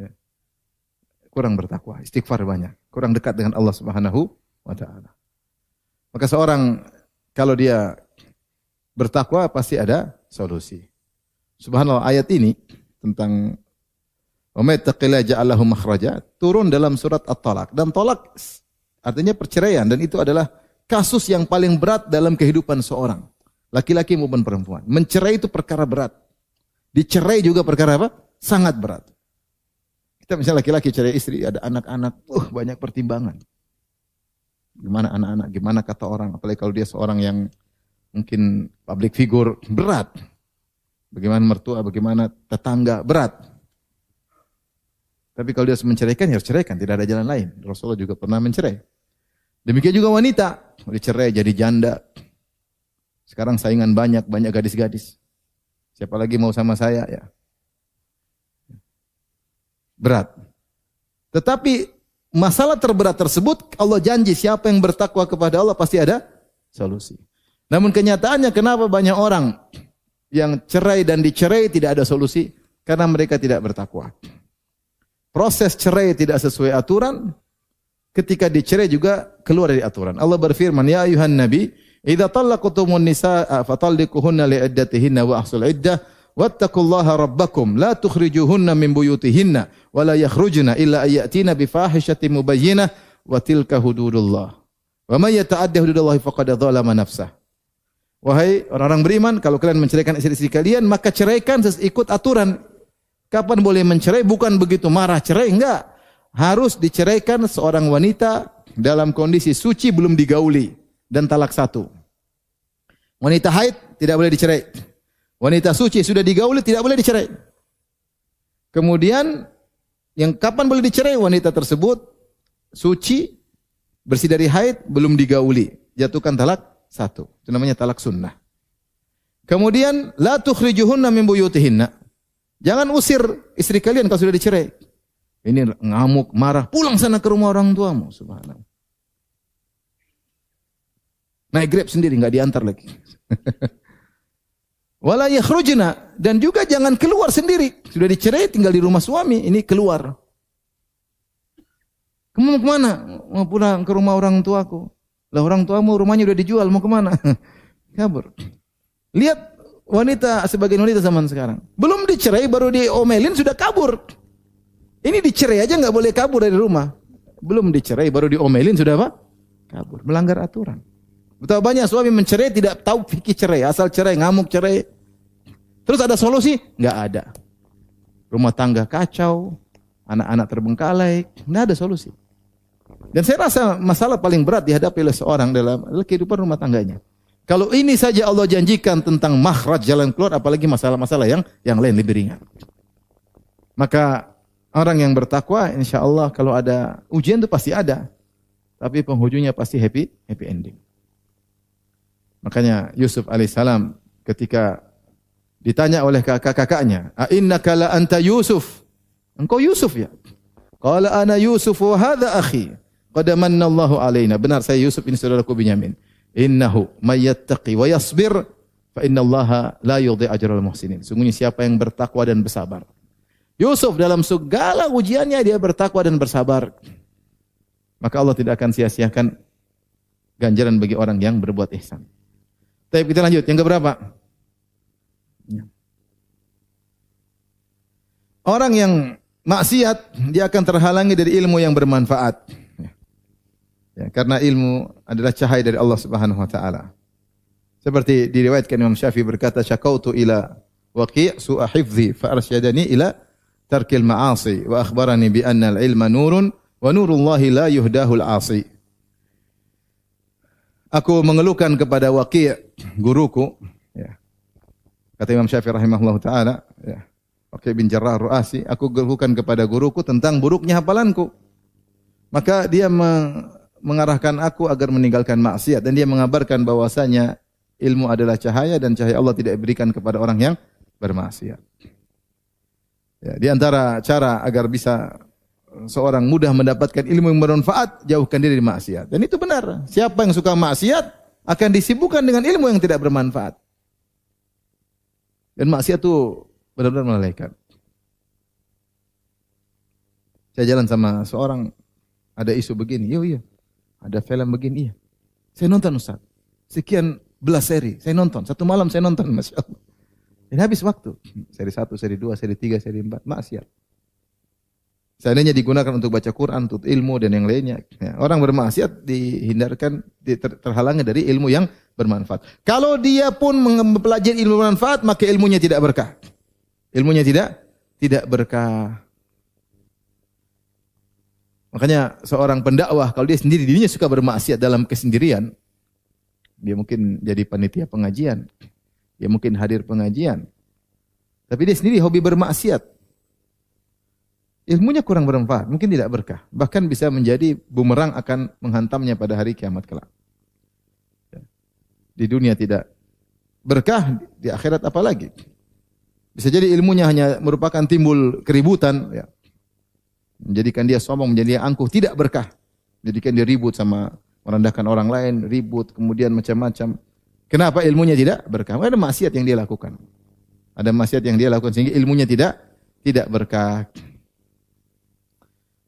Ya. Kurang bertakwa, istighfar banyak. Kurang dekat dengan Allah Subhanahu wa ta'ala. Maka seorang kalau dia bertakwa pasti ada solusi. Subhanallah, ayat ini tentang wa may yattaqillaha ja'al lahu makhraja turun dalam surat At-Talaq, dan talak artinya perceraian, dan itu adalah kasus yang paling berat dalam kehidupan seorang, laki-laki maupun perempuan. Mencerai itu perkara berat. Dicerai juga perkara apa? Sangat berat. Kita misalnya laki-laki cerai istri, ada anak-anak, banyak pertimbangan. Gimana anak-anak, gimana kata orang, apalagi kalau dia seorang yang mungkin public figure, berat. Bagaimana mertua, bagaimana tetangga, berat. Tapi kalau dia harus menceraikan, ya harus ceraikan, tidak ada jalan lain. Rasulullah juga pernah mencerai. Demikian juga wanita, dicerai jadi janda. Sekarang saingan banyak gadis-gadis. Siapa lagi mau sama saya ya? Berat. Tetapi masalah terberat tersebut, Allah janji siapa yang bertakwa kepada Allah pasti ada solusi. Namun kenyataannya kenapa banyak orang yang cerai dan dicerai tidak ada solusi? Karena mereka tidak bertakwa. Proses cerai tidak sesuai aturan, ketika dicerai juga keluar dari aturan. Allah berfirman, ya ayuhan nabi, idza talaqtumun nisaa fatalliquhunna li'iddatihinna wa ahsul iddah wattaqullaha rabbakum la tukhrijuhunna min buyutihinna wa la yakhrujna illa ayatina bi fahishatin mubayyinah wa tilka hududullah. Wa may yata'adda hududallahi faqad dzalama nafsah. Wahai orang-orang beriman, kalau kalian menceraikan istri-istri kalian, maka ceraikan ikut aturan. Kapan boleh mencerai? Bukan begitu marah cerai, enggak. Harus diceraikan seorang wanita dalam kondisi suci belum digauli dan talak satu. Wanita haid tidak boleh dicerai. Wanita suci sudah digauli tidak boleh dicerai. Kemudian yang kapan boleh dicerai? Wanita tersebut suci, bersih dari haid, belum digauli. Jatuhkan talak satu. Itu namanya talak sunnah. Kemudian la tukhrijuhunna min buyutihinna. Jangan usir istri kalian kalau sudah dicerai. Ini ngamuk, marah, pulang sana ke rumah orang tuamu. Subhanallah. Naik Grab sendiri, enggak diantar lagi. Wala yakhrujna, dan juga jangan keluar sendiri. Sudah dicerai tinggal di rumah suami, ini keluar. Kamu mau kemana? Mau pulang ke rumah orang tuaku. Lah orang tuamu rumahnya udah dijual, mau kemana? Kabur. Lihat wanita, sebagian wanita zaman sekarang. Belum dicerai baru diomelin sudah kabur. Ini dicerai aja nggak boleh kabur dari rumah. Belum dicerai baru diomelin sudah apa? Kabur. Melanggar aturan. Betapa banyak suami mencerai tidak tahu fikih cerai. Asal cerai, ngamuk cerai. Terus ada solusi? Nggak ada. Rumah tangga kacau. Anak-anak terbengkalai. Nggak ada solusi. Dan saya rasa masalah paling berat dihadapi oleh seorang adalah kehidupan rumah tangganya. Kalau ini saja Allah janjikan tentang makhraj jalan keluar, apalagi masalah-masalah yang lain lebih ringan. Maka orang yang bertakwa, insya Allah kalau ada ujian itu pasti ada, tapi penghujungnya pasti happy ending. Makanya Yusuf alaihissalam ketika ditanya oleh kakak-kakaknya, "Ainnaka la anta Yusuf?" Engkau Yusuf ya? Qala ana Yusuf wa hadha akhi. Qad manna Allahu alaina. Benar, saya Yusuf, ini saudaraku Binyamin. Innahu may yattaqi wa yasbir fa innallaha la yudhi ajral muhsinin. Sungguhnya siapa yang bertakwa dan bersabar. Yusuf dalam segala ujiannya dia bertakwa dan bersabar. Maka Allah tidak akan sia-siakan ganjaran bagi orang yang berbuat ihsan. Tapi kita lanjut, yang keberapa? Orang yang maksiat dia akan terhalangi dari ilmu yang bermanfaat. Ya, karena ilmu adalah cahaya dari Allah Subhanahu wa taala. Seperti diriwayatkan Imam Syafi'i berkata, "Syakautu ila Waqi' su'a hifdzi fa arsyadani ila tarkil ma'asi wa akhbarani bi anna al-ilma nurun wa nurullahi la yuhdahul 'asi." Aku mengeluhkan kepada Waqi', guruku, ya. Kata Imam Syafi'i rahimahullahu taala, ya. Waqi' bin Jarrah Ru'asi, aku geluhkan kepada guruku tentang buruknya hafalanku. Maka dia mengarahkan aku agar meninggalkan maksiat, dan dia mengabarkan bahwasanya ilmu adalah cahaya dan cahaya Allah tidak diberikan kepada orang yang bermaksiat. Ya, di antara cara agar bisa seorang mudah mendapatkan ilmu yang bermanfaat, jauhkan diri dari maksiat. Dan itu benar. Siapa yang suka maksiat akan disibukkan dengan ilmu yang tidak bermanfaat. Dan maksiat itu benar-benar melelahkan. Saya jalan sama seorang, ada isu begini, iya. Ada film begini, iya. Saya nonton Ustaz. Sekian belas seri, saya nonton. Satu malam saya nonton, Masya Allah. Dan habis waktu. Seri 1, seri 2, seri 3, seri 4. Maksiat. Seandainya digunakan untuk baca Quran, untuk ilmu dan yang lainnya. Ya, orang bermaksiat dihindarkan, terhalangi dari ilmu yang bermanfaat. Kalau dia pun mempelajari ilmu bermanfaat, maka ilmunya tidak berkah. Ilmunya tidak berkah. Makanya seorang pendakwah kalau dia sendiri dirinya suka bermaksiat dalam kesendirian, dia mungkin jadi panitia pengajian, dia mungkin hadir pengajian, tapi dia sendiri hobi bermaksiat, ilmunya kurang bermanfaat, mungkin tidak berkah, bahkan bisa menjadi bumerang akan menghantamnya pada hari kiamat kelak. Di dunia tidak berkah, di akhirat apalagi. Bisa jadi ilmunya hanya merupakan timbul keributan, ya. Menjadikan dia sombong, menjadi angkuh, tidak berkah. Menjadikan dia ribut sama merendahkan orang lain, ribut, kemudian macam-macam. Kenapa ilmunya tidak berkah? Ada maksiat yang dia lakukan. Ada maksiat yang dia lakukan sehingga ilmunya tidak berkah.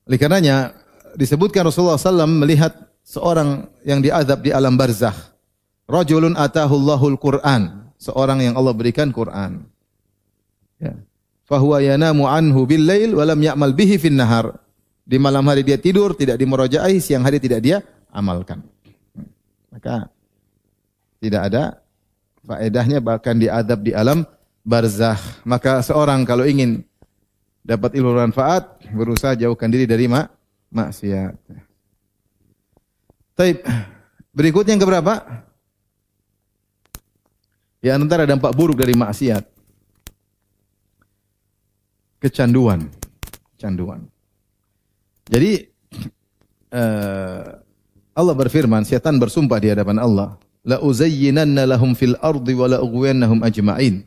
Oleh karenanya disebutkan Rasulullah SAW melihat seorang yang diazab di alam barzakh. Rajulun atahullahul Qur'an, seorang yang Allah berikan Quran. Ya. Fahuwa yanamu anhu bil lail wa lam ya'mal bihi fin nahar. Di malam hari dia tidur, tidak dimurajaai, siang hari tidak dia amalkan. Maka tidak ada faedahnya, bahkan diadab di alam barzakh. Maka seorang kalau ingin dapat ilmu manfaat, berusaha jauhkan diri dari maksiat. Taib. Berikutnya yang keberapa? Ya, antara dampak buruk dari maksiat. Kecanduan. Canduan. Jadi Allah berfirman, syaitan bersumpah di hadapan Allah, la uzayyinanna lahum fil ardi wa la ughwiyannahum ajma'in.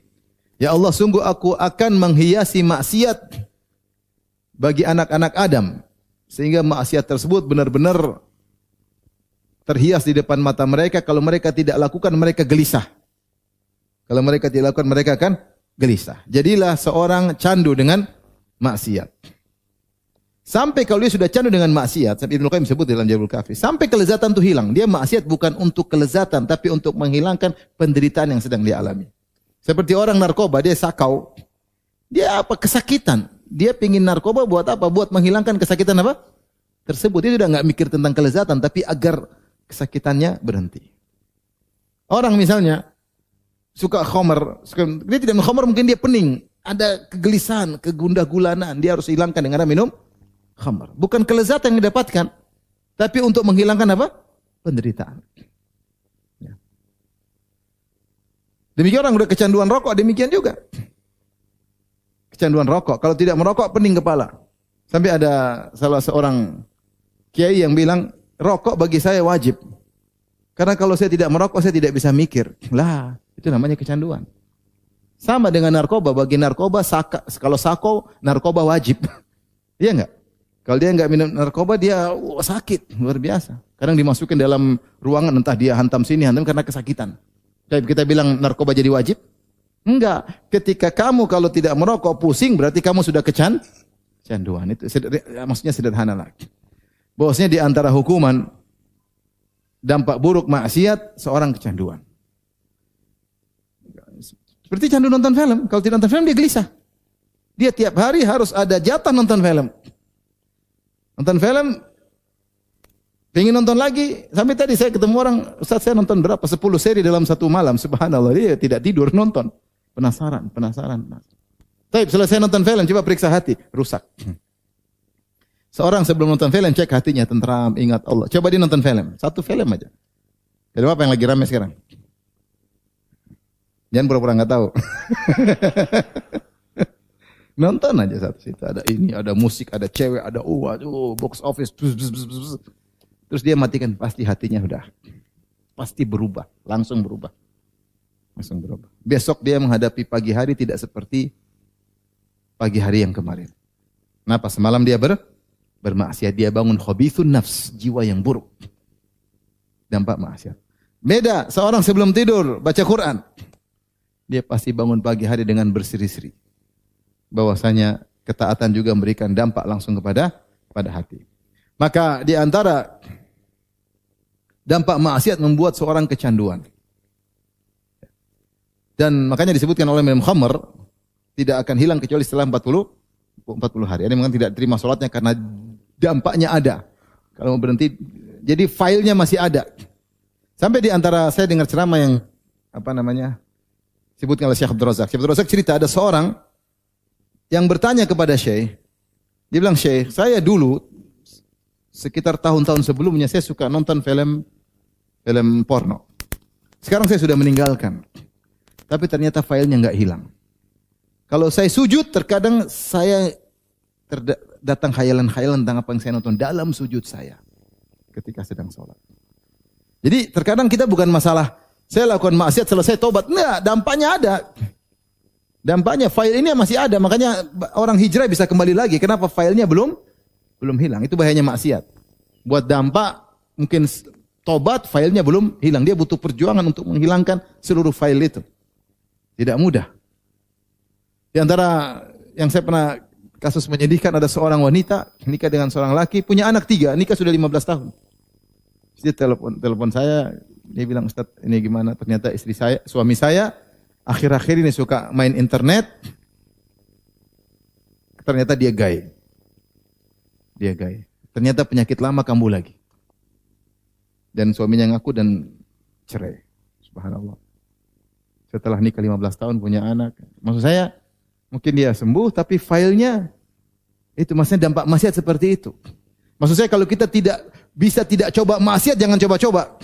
Ya Allah, sungguh aku akan menghiasi maksiat bagi anak-anak Adam sehingga maksiat tersebut benar-benar terhias di depan mata mereka. Kalau mereka tidak lakukan, mereka gelisah. Kalau mereka tidak lakukan, mereka akan gelisah. Jadilah seorang candu dengan maksiat. Sampai kalau dia sudah candu dengan maksiat, sampai Ibnu Qayyim sebut dalam Jalbul Kafi, sampai kelezatan itu hilang. Dia maksiat bukan untuk kelezatan, tapi untuk menghilangkan penderitaan yang sedang dia alami. Seperti orang narkoba, dia sakau. Dia apa? Kesakitan. Dia pingin narkoba buat apa? Buat menghilangkan kesakitan apa? Tersebut. Dia sudah enggak mikir tentang kelezatan, tapi agar kesakitannya berhenti. Orang misalnya suka khamar, dia tidak minum khamar, mungkin dia pening, ada kegelisahan, kegundah-gulanan, dia harus hilangkan dengan minum khamar. Bukan kelezatan yang didapatkan, tapi untuk menghilangkan apa? Penderitaan. Ya. Demikian orang udah kecanduan rokok, demikian juga. Kecanduan rokok, kalau tidak merokok pening kepala. Sampai ada salah seorang kiai yang bilang, rokok bagi saya wajib. Karena kalau saya tidak merokok, saya tidak bisa mikir. Lah, itu namanya kecanduan. Sama dengan narkoba, bagi narkoba, kalau sako, narkoba wajib. Iya enggak? Kalau dia enggak minum narkoba, dia sakit, luar biasa. Kadang dimasukin dalam ruangan, entah dia hantam sini, hantam karena kesakitan. Tapi kita bilang narkoba jadi wajib? Enggak. Ketika kamu kalau tidak merokok pusing, berarti kamu sudah kecanduan. Itu maksudnya sederhana lagi. Bahwasanya di antara hukuman dampak buruk maksiat seorang kecanduan. Seperti candu nonton film. Kalau tidak nonton film dia gelisah. Dia tiap hari harus ada jatah nonton film. Nonton film, pengen nonton lagi. Sampai tadi saya ketemu orang, Ustaz saya nonton berapa? 10 seri dalam satu malam. Subhanallah, dia tidak tidur nonton. Penasaran. Tapi selesai nonton film, coba periksa hati. Rusak. Seorang sebelum nonton film, cek hatinya, tentram, ingat Allah. Coba dia nonton film. Satu film aja. Film apa yang lagi ramai sekarang? Jangan pura-pura nggak tahu. Nonton aja satu situ. Ada ini, ada musik, ada cewek, ada box office. Terus dia matikan. Pasti hatinya udah. Pasti berubah. Langsung berubah. Besok dia menghadapi pagi hari tidak seperti pagi hari yang kemarin. Kenapa? Semalam dia bermaksiat. Dia bangun khabithun nafs. Jiwa yang buruk. Dampak maksiat. Beda. Seorang sebelum tidur baca Quran. Dia pasti bangun pagi hari dengan berseri-seri. Bahwasanya ketaatan juga memberikan dampak langsung kepada hati. Maka di antara dampak maksiat membuat seorang kecanduan. Dan makanya disebutkan oleh Imam Khamr tidak akan hilang kecuali setelah 40 hari. Ada yang tidak terima salatnya karena dampaknya ada. Kalau mau berhenti, jadi filenya masih ada. Sampai di antara saya dengar ceramah yang disebutkan oleh Syekh Abdul Razak. Syekh Abdul Razak cerita ada seorang yang bertanya kepada Syekh. Dia bilang, Syekh, saya dulu sekitar tahun-tahun sebelumnya saya suka nonton film porno. Sekarang saya sudah meninggalkan. Tapi ternyata filenya enggak hilang. Kalau saya sujud, terkadang saya datang khayalan-khayalan tentang apa yang saya nonton dalam sujud saya ketika sedang sholat. Jadi terkadang kita bukan masalah saya lakukan maksiat selesai tobat. Enggak, dampaknya ada. Dampaknya file ini masih ada. Makanya orang hijrah bisa kembali lagi. Kenapa filenya belum hilang? Itu bahayanya maksiat. Buat dampak mungkin tobat, filenya belum hilang. Dia butuh perjuangan untuk menghilangkan seluruh file itu. Tidak mudah. Di antara yang saya pernah kasus menyedihkan, ada seorang wanita nikah dengan seorang laki, punya anak 3, nikah sudah 15 tahun. Dia telepon saya, dia bilang, Ustaz, ini gimana? Ternyata suami saya akhir-akhir ini suka main internet. Ternyata dia gay. Ternyata penyakit lama kambuh lagi. Dan suaminya ngaku dan cerai. Subhanallah. Setelah nikah 15 tahun punya anak. Maksud saya, mungkin dia sembuh tapi filenya Itu maksudnya dampak maksiat seperti itu. Maksud saya kalau kita tidak coba maksiat, jangan coba-coba.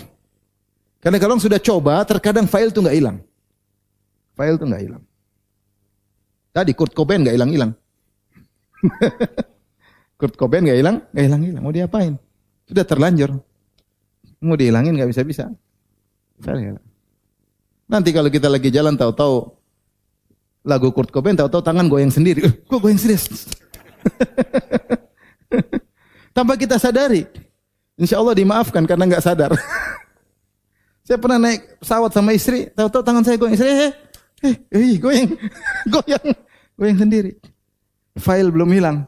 Karena kalau sudah coba, terkadang file itu nggak hilang. File itu nggak hilang. Tadi Kurt Cobain nggak hilang-hilang. Kurt Cobain nggak hilang-hilang. Mau diapain? Sudah terlanjur. Mau dihilangin nggak bisa-bisa. File hilang. Nanti kalau kita lagi jalan tahu-tahu lagu Kurt Cobain, tahu-tahu tangan goyang sendiri. Kok goyang sendiri? Tanpa kita sadari. Insya Allah dimaafkan karena nggak sadar. Saya pernah naik pesawat sama istri, tahu-tahu tangan saya goyang. Istri, goyang sendiri. File belum hilang.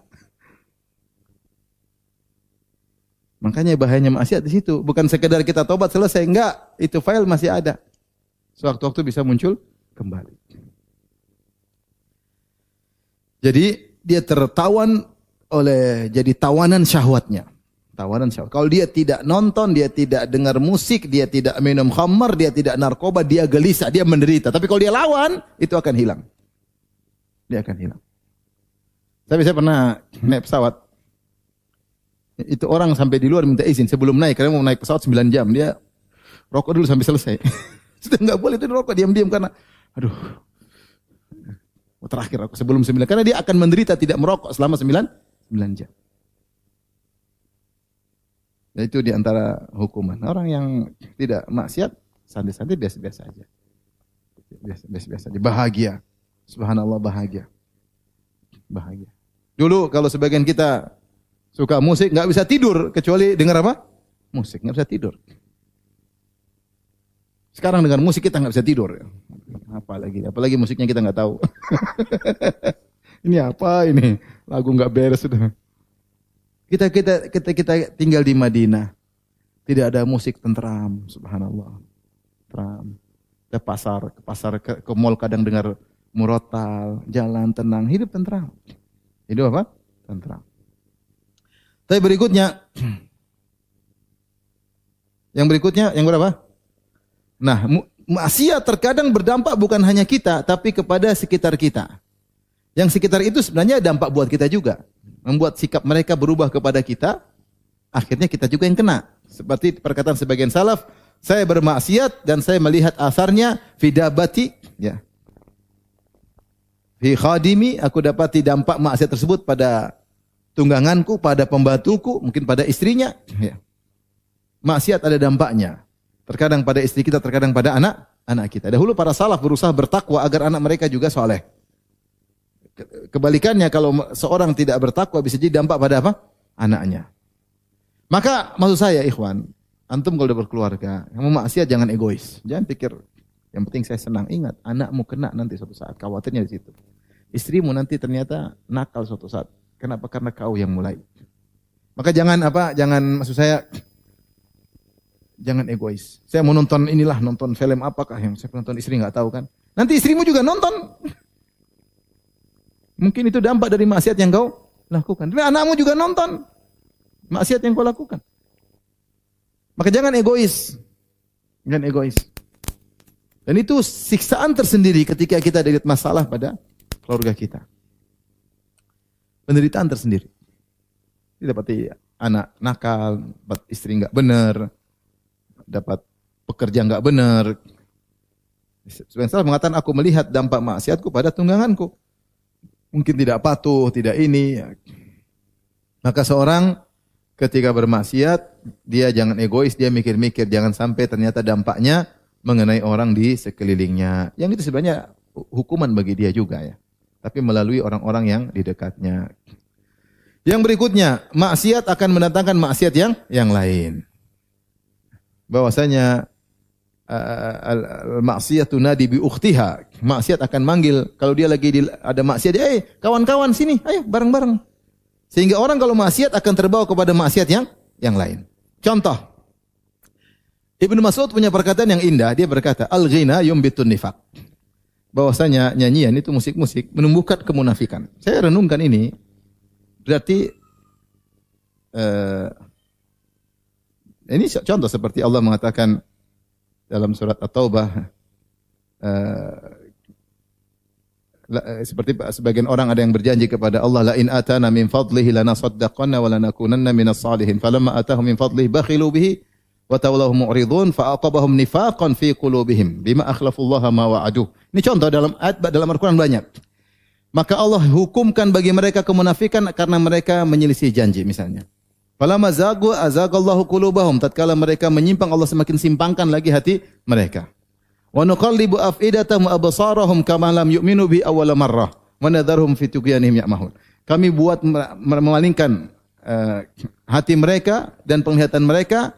Makanya bahayanya maksiat di situ. Bukan sekedar kita tobat selesai, enggak. Itu file masih ada. Sewaktu-waktu bisa muncul kembali. Jadi dia tertawan jadi tawanan syahwatnya. Tawanan syahwat. Kalau dia tidak nonton, dia tidak dengar musik, dia tidak minum khamar, dia tidak narkoba, dia gelisah, dia menderita. Tapi kalau dia lawan, itu akan hilang. Dia akan hilang. Tapi saya pernah naik pesawat. Itu orang sampai di luar minta izin sebelum naik. Karena mau naik pesawat 9 jam. Dia rokok dulu sampai selesai. Sudah enggak boleh itu rokok, diam-diam karena terakhir aku sebelum 9. Karena dia akan menderita tidak merokok selama 9 jam. Dan itu di antara hukuman. Orang yang tidak maksiat, santai-santai biasa-biasa aja. Biasa-biasa aja. Bahagia. Subhanallah bahagia. Bahagia. Dulu kalau sebagian kita suka musik, nggak bisa tidur kecuali dengar apa? Musik, nggak bisa tidur. Sekarang dengar musik kita nggak bisa tidur. Apalagi musiknya kita nggak tahu. Ini apa ini? Lagu nggak beres sudah. Kita tinggal di Madinah, tidak ada musik tentram, subhanallah. Tentram. Ke pasar, ke mall kadang dengar murotal, jalan tenang, hidup tentram. Hidup apa? Tentram. Tapi berikutnya, yang berapa? Nah, maksiat terkadang berdampak bukan hanya kita, tapi kepada sekitar kita. Yang sekitar itu sebenarnya dampak buat kita juga. Membuat sikap mereka berubah kepada kita, akhirnya kita juga yang kena. Seperti perkataan sebagian salaf, saya bermaksiat dan saya melihat asarnya fi dabati, ya. Fi khadimi, aku dapati dampak maksiat tersebut pada tungganganku, pada pembantuku, mungkin pada istrinya, ya. Maksiat ada dampaknya. Terkadang pada istri kita, terkadang pada anak kita. Dahulu para salaf berusaha bertakwa agar anak mereka juga soleh. Kebalikannya kalau seorang tidak bertakwa bisa jadi dampak pada apa? Anaknya. Maka maksud saya ikhwan, antum kalau udah berkeluarga, kamu maksiat jangan egois. Jangan pikir yang penting saya senang. Ingat, anakmu kena nanti suatu saat. Khawatirnya di situ. Istrimu nanti ternyata nakal suatu saat. Kenapa? Karena kau yang mulai. Maka jangan maksud saya jangan egois. Saya mau nonton film apakah yang saya nonton, istri nggak tahu kan. Nanti istrimu juga nonton. Mungkin itu dampak dari maksiat yang kau lakukan. Tapi anakmu juga nonton maksiat yang kau lakukan. Maka jangan egois. Jangan egois. Dan itu siksaan tersendiri ketika kita ada masalah pada keluarga kita. Penderitaan tersendiri. Didapati anak nakal, dapat istri nggak benar, dapat pekerja nggak benar. Sebenarnya salah mengatakan aku melihat dampak maksiatku pada tungganganku. Mungkin tidak patuh, tidak ini. Maka seorang ketika bermaksiat, dia jangan egois, dia mikir-mikir. Jangan sampai ternyata dampaknya mengenai orang di sekelilingnya. Yang itu sebenarnya hukuman bagi dia juga ya. Tapi melalui orang-orang yang di dekatnya. Yang berikutnya, maksiat akan mendatangkan maksiat yang lain. Bahwasanya al-maksiyatu nadi bi ukhtiha. Maksiat akan manggil kalau dia lagi ada maksiat, kawan-kawan sini, ayo bareng-bareng. Sehingga orang kalau maksiat akan terbawa kepada maksiat yang lain. Contoh, Ibnu Mas'ud punya perkataan yang indah, dia berkata, al-ghina yumbitun nifaq. Bahwasanya nyanyian itu musik-musik menumbuhkan kemunafikan. Saya renungkan ini, berarti ini contoh seperti Allah mengatakan dalam surat At-Taubah, Seperti sebagian orang ada yang berjanji kepada Allah, la in atana min fadlihi lanasaddaqanna wa lanakunanna minas salihin. Falamma atahum min fadlihi bakhilu bihi wa tawallaw mu'ridun fa'aqabahum nifaqan fi qulubihim bima akhlafullaha ma wa'aduh. Ini contoh dalam ayat dalam Al-Qur'an banyak. Maka Allah hukumkan bagi mereka kemunafikan karena mereka menyelisih janji misalnya. Falamma zagu azagallahu qulubahum. Tatkala mereka menyimpang, Allah semakin simpangkan lagi hati mereka. Wa nuqallibu afidatahum wa absarahum kama lam yu'minu bi awwal marrah wa nadharuhum fi tughyanihim ya'mahun. Kami buat memalingkan hati mereka dan penglihatan mereka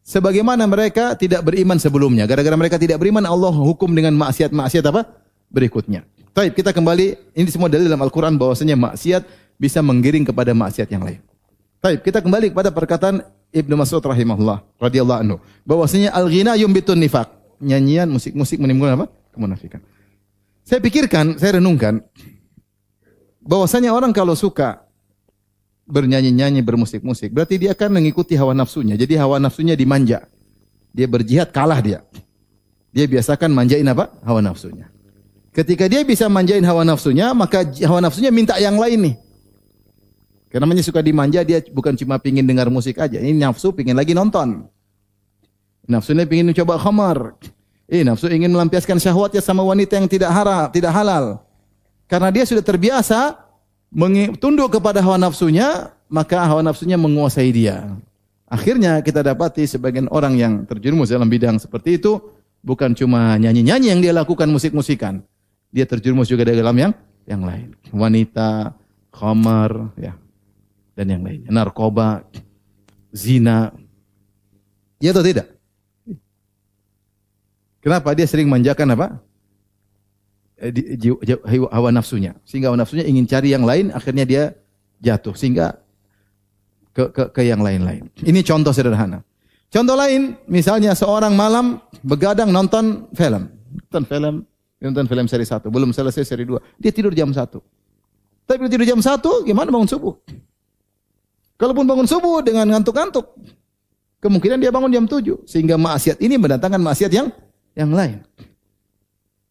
sebagaimana mereka tidak beriman sebelumnya. Gara-gara mereka tidak beriman, Allah hukum dengan maksiat-maksiat apa? Berikutnya. Baik, kita kembali, ini semua dalil dalam Al-Qur'an bahwasanya maksiat bisa menggiring kepada maksiat yang lain. Baik, kita kembali kepada perkataan Ibnu Mas'ud rahimahullah radhiyallahu anhu bahwasanya al-ghina yumbitun nifaq. Nyanyian, musik-musik menimbulkan apa? Kemunafikan. Saya pikirkan, saya renungkan bahwasanya orang kalau suka bernyanyi-nyanyi, bermusik-musik, berarti dia akan mengikuti hawa nafsunya. Jadi hawa nafsunya dimanja. Dia berjihad, kalah dia. Dia biasakan manjain apa? Hawa nafsunya. Ketika dia bisa manjain hawa nafsunya, maka hawa nafsunya minta yang lain nih. Karena namanya suka dimanja, dia bukan cuma pingin dengar musik aja. Ini nafsu pingin lagi nonton. Nafsunya pingin mencoba khamar. Nafsu ingin melampiaskan syahwatnya sama wanita yang tidak halal. Karena dia sudah terbiasa tunduk kepada hawa nafsunya, maka hawa nafsunya menguasai dia. Akhirnya kita dapati sebagian orang yang terjerumus dalam bidang seperti itu, bukan cuma nyanyi-nyanyi yang dia lakukan, musik-musikan. Dia terjerumus juga dalam yang lain. Wanita, khamar, ya, dan yang lainnya. Narkoba, zina. Ya atau tidak? Kenapa? Dia sering manjakan apa? Hawa nafsunya. Sehingga hawa nafsunya ingin cari yang lain, akhirnya dia jatuh. Sehingga ke yang lain-lain. Ini contoh sederhana. Contoh lain, misalnya seorang malam begadang nonton film. Nonton film seri 1. Belum selesai seri 2. Dia tidur jam 1. Tapi tidur jam 1, gimana bangun subuh? Kalaupun bangun subuh dengan ngantuk-ngantuk, kemungkinan dia bangun jam 7. Sehingga maksiat ini mendatangkan maksiat yang lain.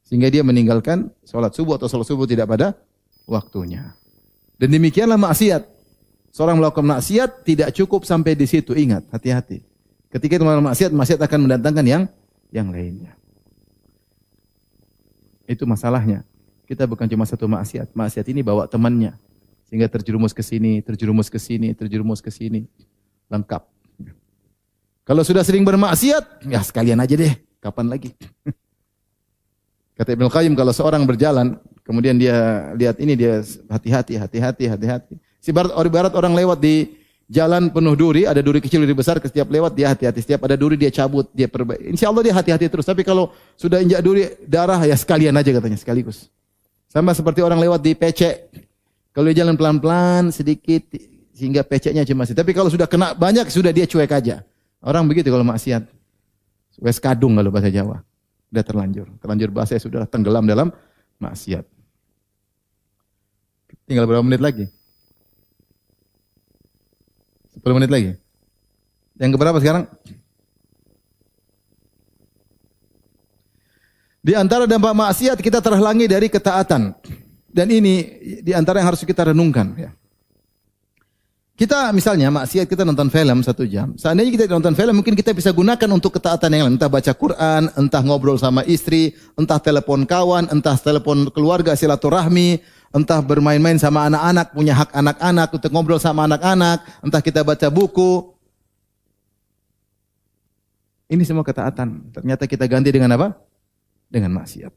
Sehingga dia meninggalkan sholat subuh atau sholat subuh tidak pada waktunya. Dan demikianlah maksiat. Seorang melakukan maksiat tidak cukup sampai di situ. Ingat, hati-hati. Ketika itu melakukan maksiat, maksiat akan mendatangkan yang lainnya. Itu masalahnya. Kita bukan cuma satu maksiat. Maksiat ini bawa temannya. Sehingga terjerumus ke sini, terjerumus ke sini, terjerumus ke sini. Lengkap. Kalau sudah sering bermaksiat, ya sekalian aja deh. Kapan lagi? Kata Ibnu Qayyim, kalau seorang berjalan, kemudian dia lihat ini, dia hati-hati. Ibarat orang lewat di jalan penuh duri, ada duri kecil, duri besar, setiap lewat dia hati-hati. Setiap ada duri dia cabut, dia perbaiki. Insya Allah dia hati-hati terus. Tapi kalau sudah injak duri darah, ya sekalian aja katanya, sekaligus. Sama seperti orang lewat di pecek. Kalau dia jalan pelan-pelan, sedikit, sehingga peceknya cuma sedikit. Tapi kalau sudah kena banyak, sudah dia cuek aja. Orang begitu kalau maksiat. Wes kadung kalau bahasa Jawa. Sudah terlanjur bahasa sudah tenggelam dalam maksiat. Tinggal berapa menit lagi? 10 menit lagi. Yang keberapa sekarang? Di antara dampak maksiat kita terhalangi dari ketaatan. Dan ini di antara yang harus kita renungkan. Ya. Kita misalnya maksiat, kita nonton film 1 jam. Seandainya kita nonton film, mungkin kita bisa gunakan untuk ketaatan yang lain. Entah baca Quran, entah ngobrol sama istri, entah telepon kawan, entah telepon keluarga, silaturahmi, entah bermain-main sama anak-anak, punya hak anak-anak, untuk ngobrol sama anak-anak, entah kita baca buku. Ini semua ketaatan. Ternyata kita ganti dengan apa? Dengan maksiat.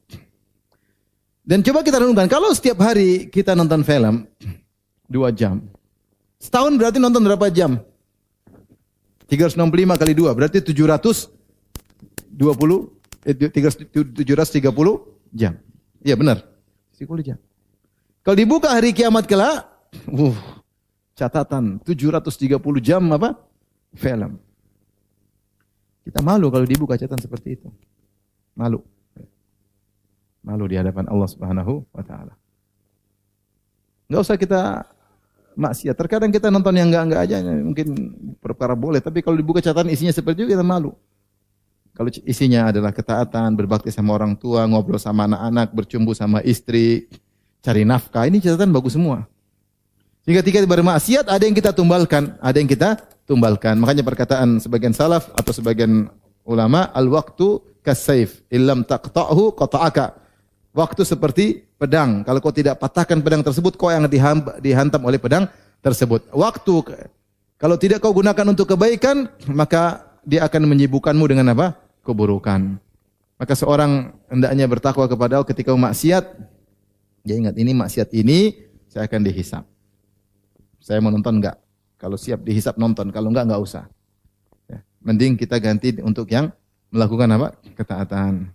Dan coba kita renungkan, kalau setiap hari kita nonton film 2 jam, setahun berarti nonton berapa jam? 365 kali 2, berarti 730 jam. Iya benar, 30 jam. Kalau dibuka hari kiamat kelak, catatan 730 jam apa? Film. Kita malu kalau dibuka catatan seperti itu. Malu di hadapan Allah Subhanahu wa taala. Enggak usah kita maksiat. Terkadang kita nonton yang enggak aja, mungkin perkara boleh, tapi kalau dibuka catatan isinya seperti itu kita malu. Kalau isinya adalah ketaatan, berbakti sama orang tua, ngobrol sama anak-anak, bercumbu sama istri, cari nafkah. Ini catatan bagus semua. Sehingga ketika bermaksiat ada yang kita tumbalkan, ada yang kita tumbalkan. Makanya perkataan sebagian salaf atau sebagian ulama, al-waqtu kas-saif, illam taqta'hu qata'aka. Waktu seperti pedang. Kalau kau tidak patahkan pedang tersebut, kau yang dihantam oleh pedang tersebut. Waktu kalau tidak kau gunakan untuk kebaikan, maka dia akan menyibukkanmu dengan apa? Keburukan. Maka seorang hendaknya bertakwa kepada Allah ketika maksiat. Dia ingat ini maksiat ini saya akan dihisap. Saya mau nonton enggak? Kalau siap dihisap nonton, kalau enggak usah. Ya. Mending kita ganti untuk yang melakukan apa? Ketaatan.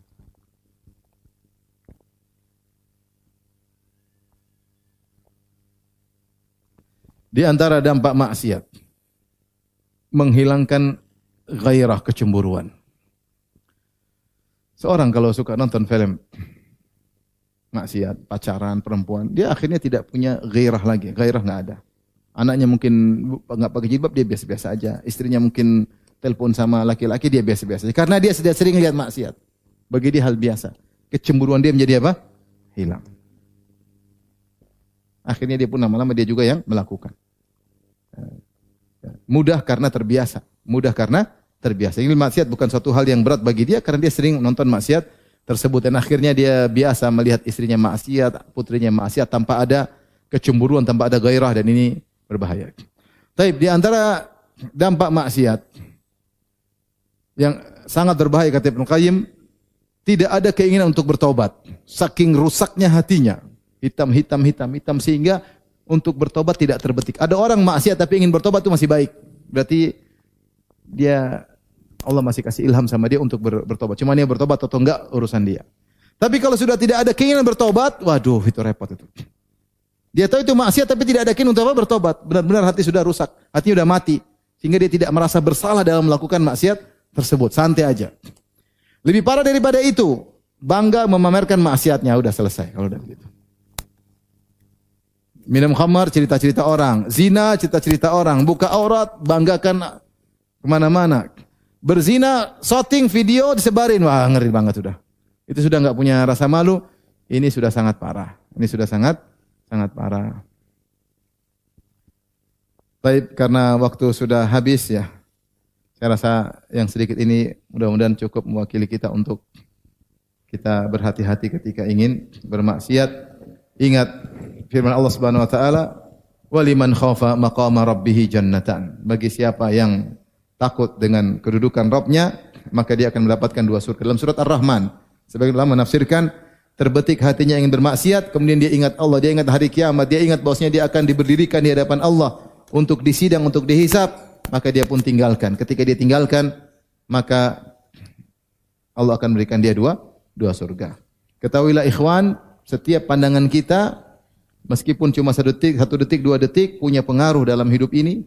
Di antara dampak maksiat, menghilangkan gairah, kecemburuan. Seorang kalau suka nonton film maksiat, pacaran, perempuan, dia akhirnya tidak punya gairah lagi, gairah nggak ada. Anaknya mungkin nggak pakai jilbab, dia biasa-biasa aja. Istrinya mungkin telepon sama laki-laki, dia biasa-biasa aja. Karena dia sudah sering lihat maksiat. Bagi dia hal biasa. Kecemburuan dia menjadi apa? Hilang. Akhirnya dia pun lama-lama dia juga yang melakukan. Mudah karena terbiasa. Mudah karena terbiasa. Ini maksiat bukan suatu hal yang berat bagi dia karena dia sering nonton maksiat tersebut. Dan akhirnya dia biasa melihat istrinya maksiat, putrinya maksiat tanpa ada kecemburuan, tanpa ada gairah, dan ini berbahaya. Taib, di antara dampak maksiat yang sangat berbahaya kata Ibnu Qayyim, tidak ada keinginan untuk bertobat. Saking rusaknya hatinya. Hitam sehingga untuk bertobat tidak terbetik. Ada orang maksiat tapi ingin bertobat itu masih baik. Berarti dia Allah masih kasih ilham sama dia untuk bertobat. Cuma dia bertobat atau enggak urusan dia. Tapi kalau sudah tidak ada keinginan bertobat, waduh itu repot itu. Dia tahu itu maksiat tapi tidak ada keinginan untuk apa? Bertobat. Benar-benar hati sudah rusak, hatinya sudah mati. Sehingga dia tidak merasa bersalah dalam melakukan maksiat tersebut. Santai aja. Lebih parah daripada itu, bangga memamerkan maksiatnya, udah selesai kalau udah begitu. Minum khamar, cerita-cerita orang. Zina, cerita-cerita orang. Buka aurat, banggakan kemana-mana. Berzina, shooting video, disebarin. Wah, ngeri banget sudah. Itu sudah enggak punya rasa malu. Ini sudah sangat parah. Ini sudah sangat parah. Baik, karena waktu sudah habis ya. Saya rasa yang sedikit ini mudah-mudahan cukup mewakili kita untuk kita berhati-hati ketika ingin bermaksiat. Ingat firman Allah Subhanahu wa taala, "Waliman khafa maqama rabbih jannatan." Bagi siapa yang takut dengan kedudukan Rabb-nya, maka dia akan mendapatkan 2 surga. Dalam surat Ar-Rahman, sebagian ulama menafsirkan, terbetik hatinya ingin bermaksiat, kemudian dia ingat Allah, dia ingat hari kiamat, dia ingat bahwasanya dia akan diberdirikan di hadapan Allah untuk disidang, untuk dihisab, maka dia pun tinggalkan. Ketika dia tinggalkan, maka Allah akan berikan dia dua surga. Ketahuilah ikhwan, setiap pandangan kita, meskipun cuma 1 detik, 1 detik, 2 detik, punya pengaruh dalam hidup ini,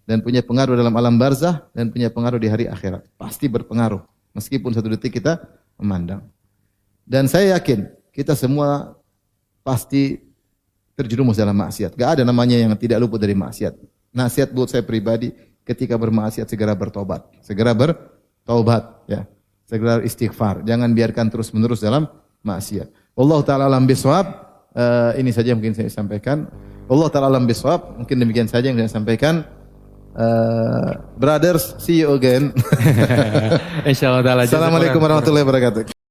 dan punya pengaruh dalam alam barzah, dan punya pengaruh di hari akhirat. Pasti berpengaruh, meskipun 1 detik kita memandang. Dan saya yakin, kita semua pasti terjerumus dalam maksiat. Gak ada namanya yang tidak luput dari maksiat. Nasihat buat saya pribadi, ketika bermaksiat segera bertobat. Segera bertobat, ya. Segera istighfar. Jangan biarkan terus-menerus dalam maksiat. Allah Ta'ala alam biswab. Ini saja yang mungkin saya sampaikan. Allah Ta'ala alam biswab. Mungkin demikian saja yang saya sampaikan. Brothers, see you again. Insyaallah. Assalamualaikum warahmatullahi wabarakatuh.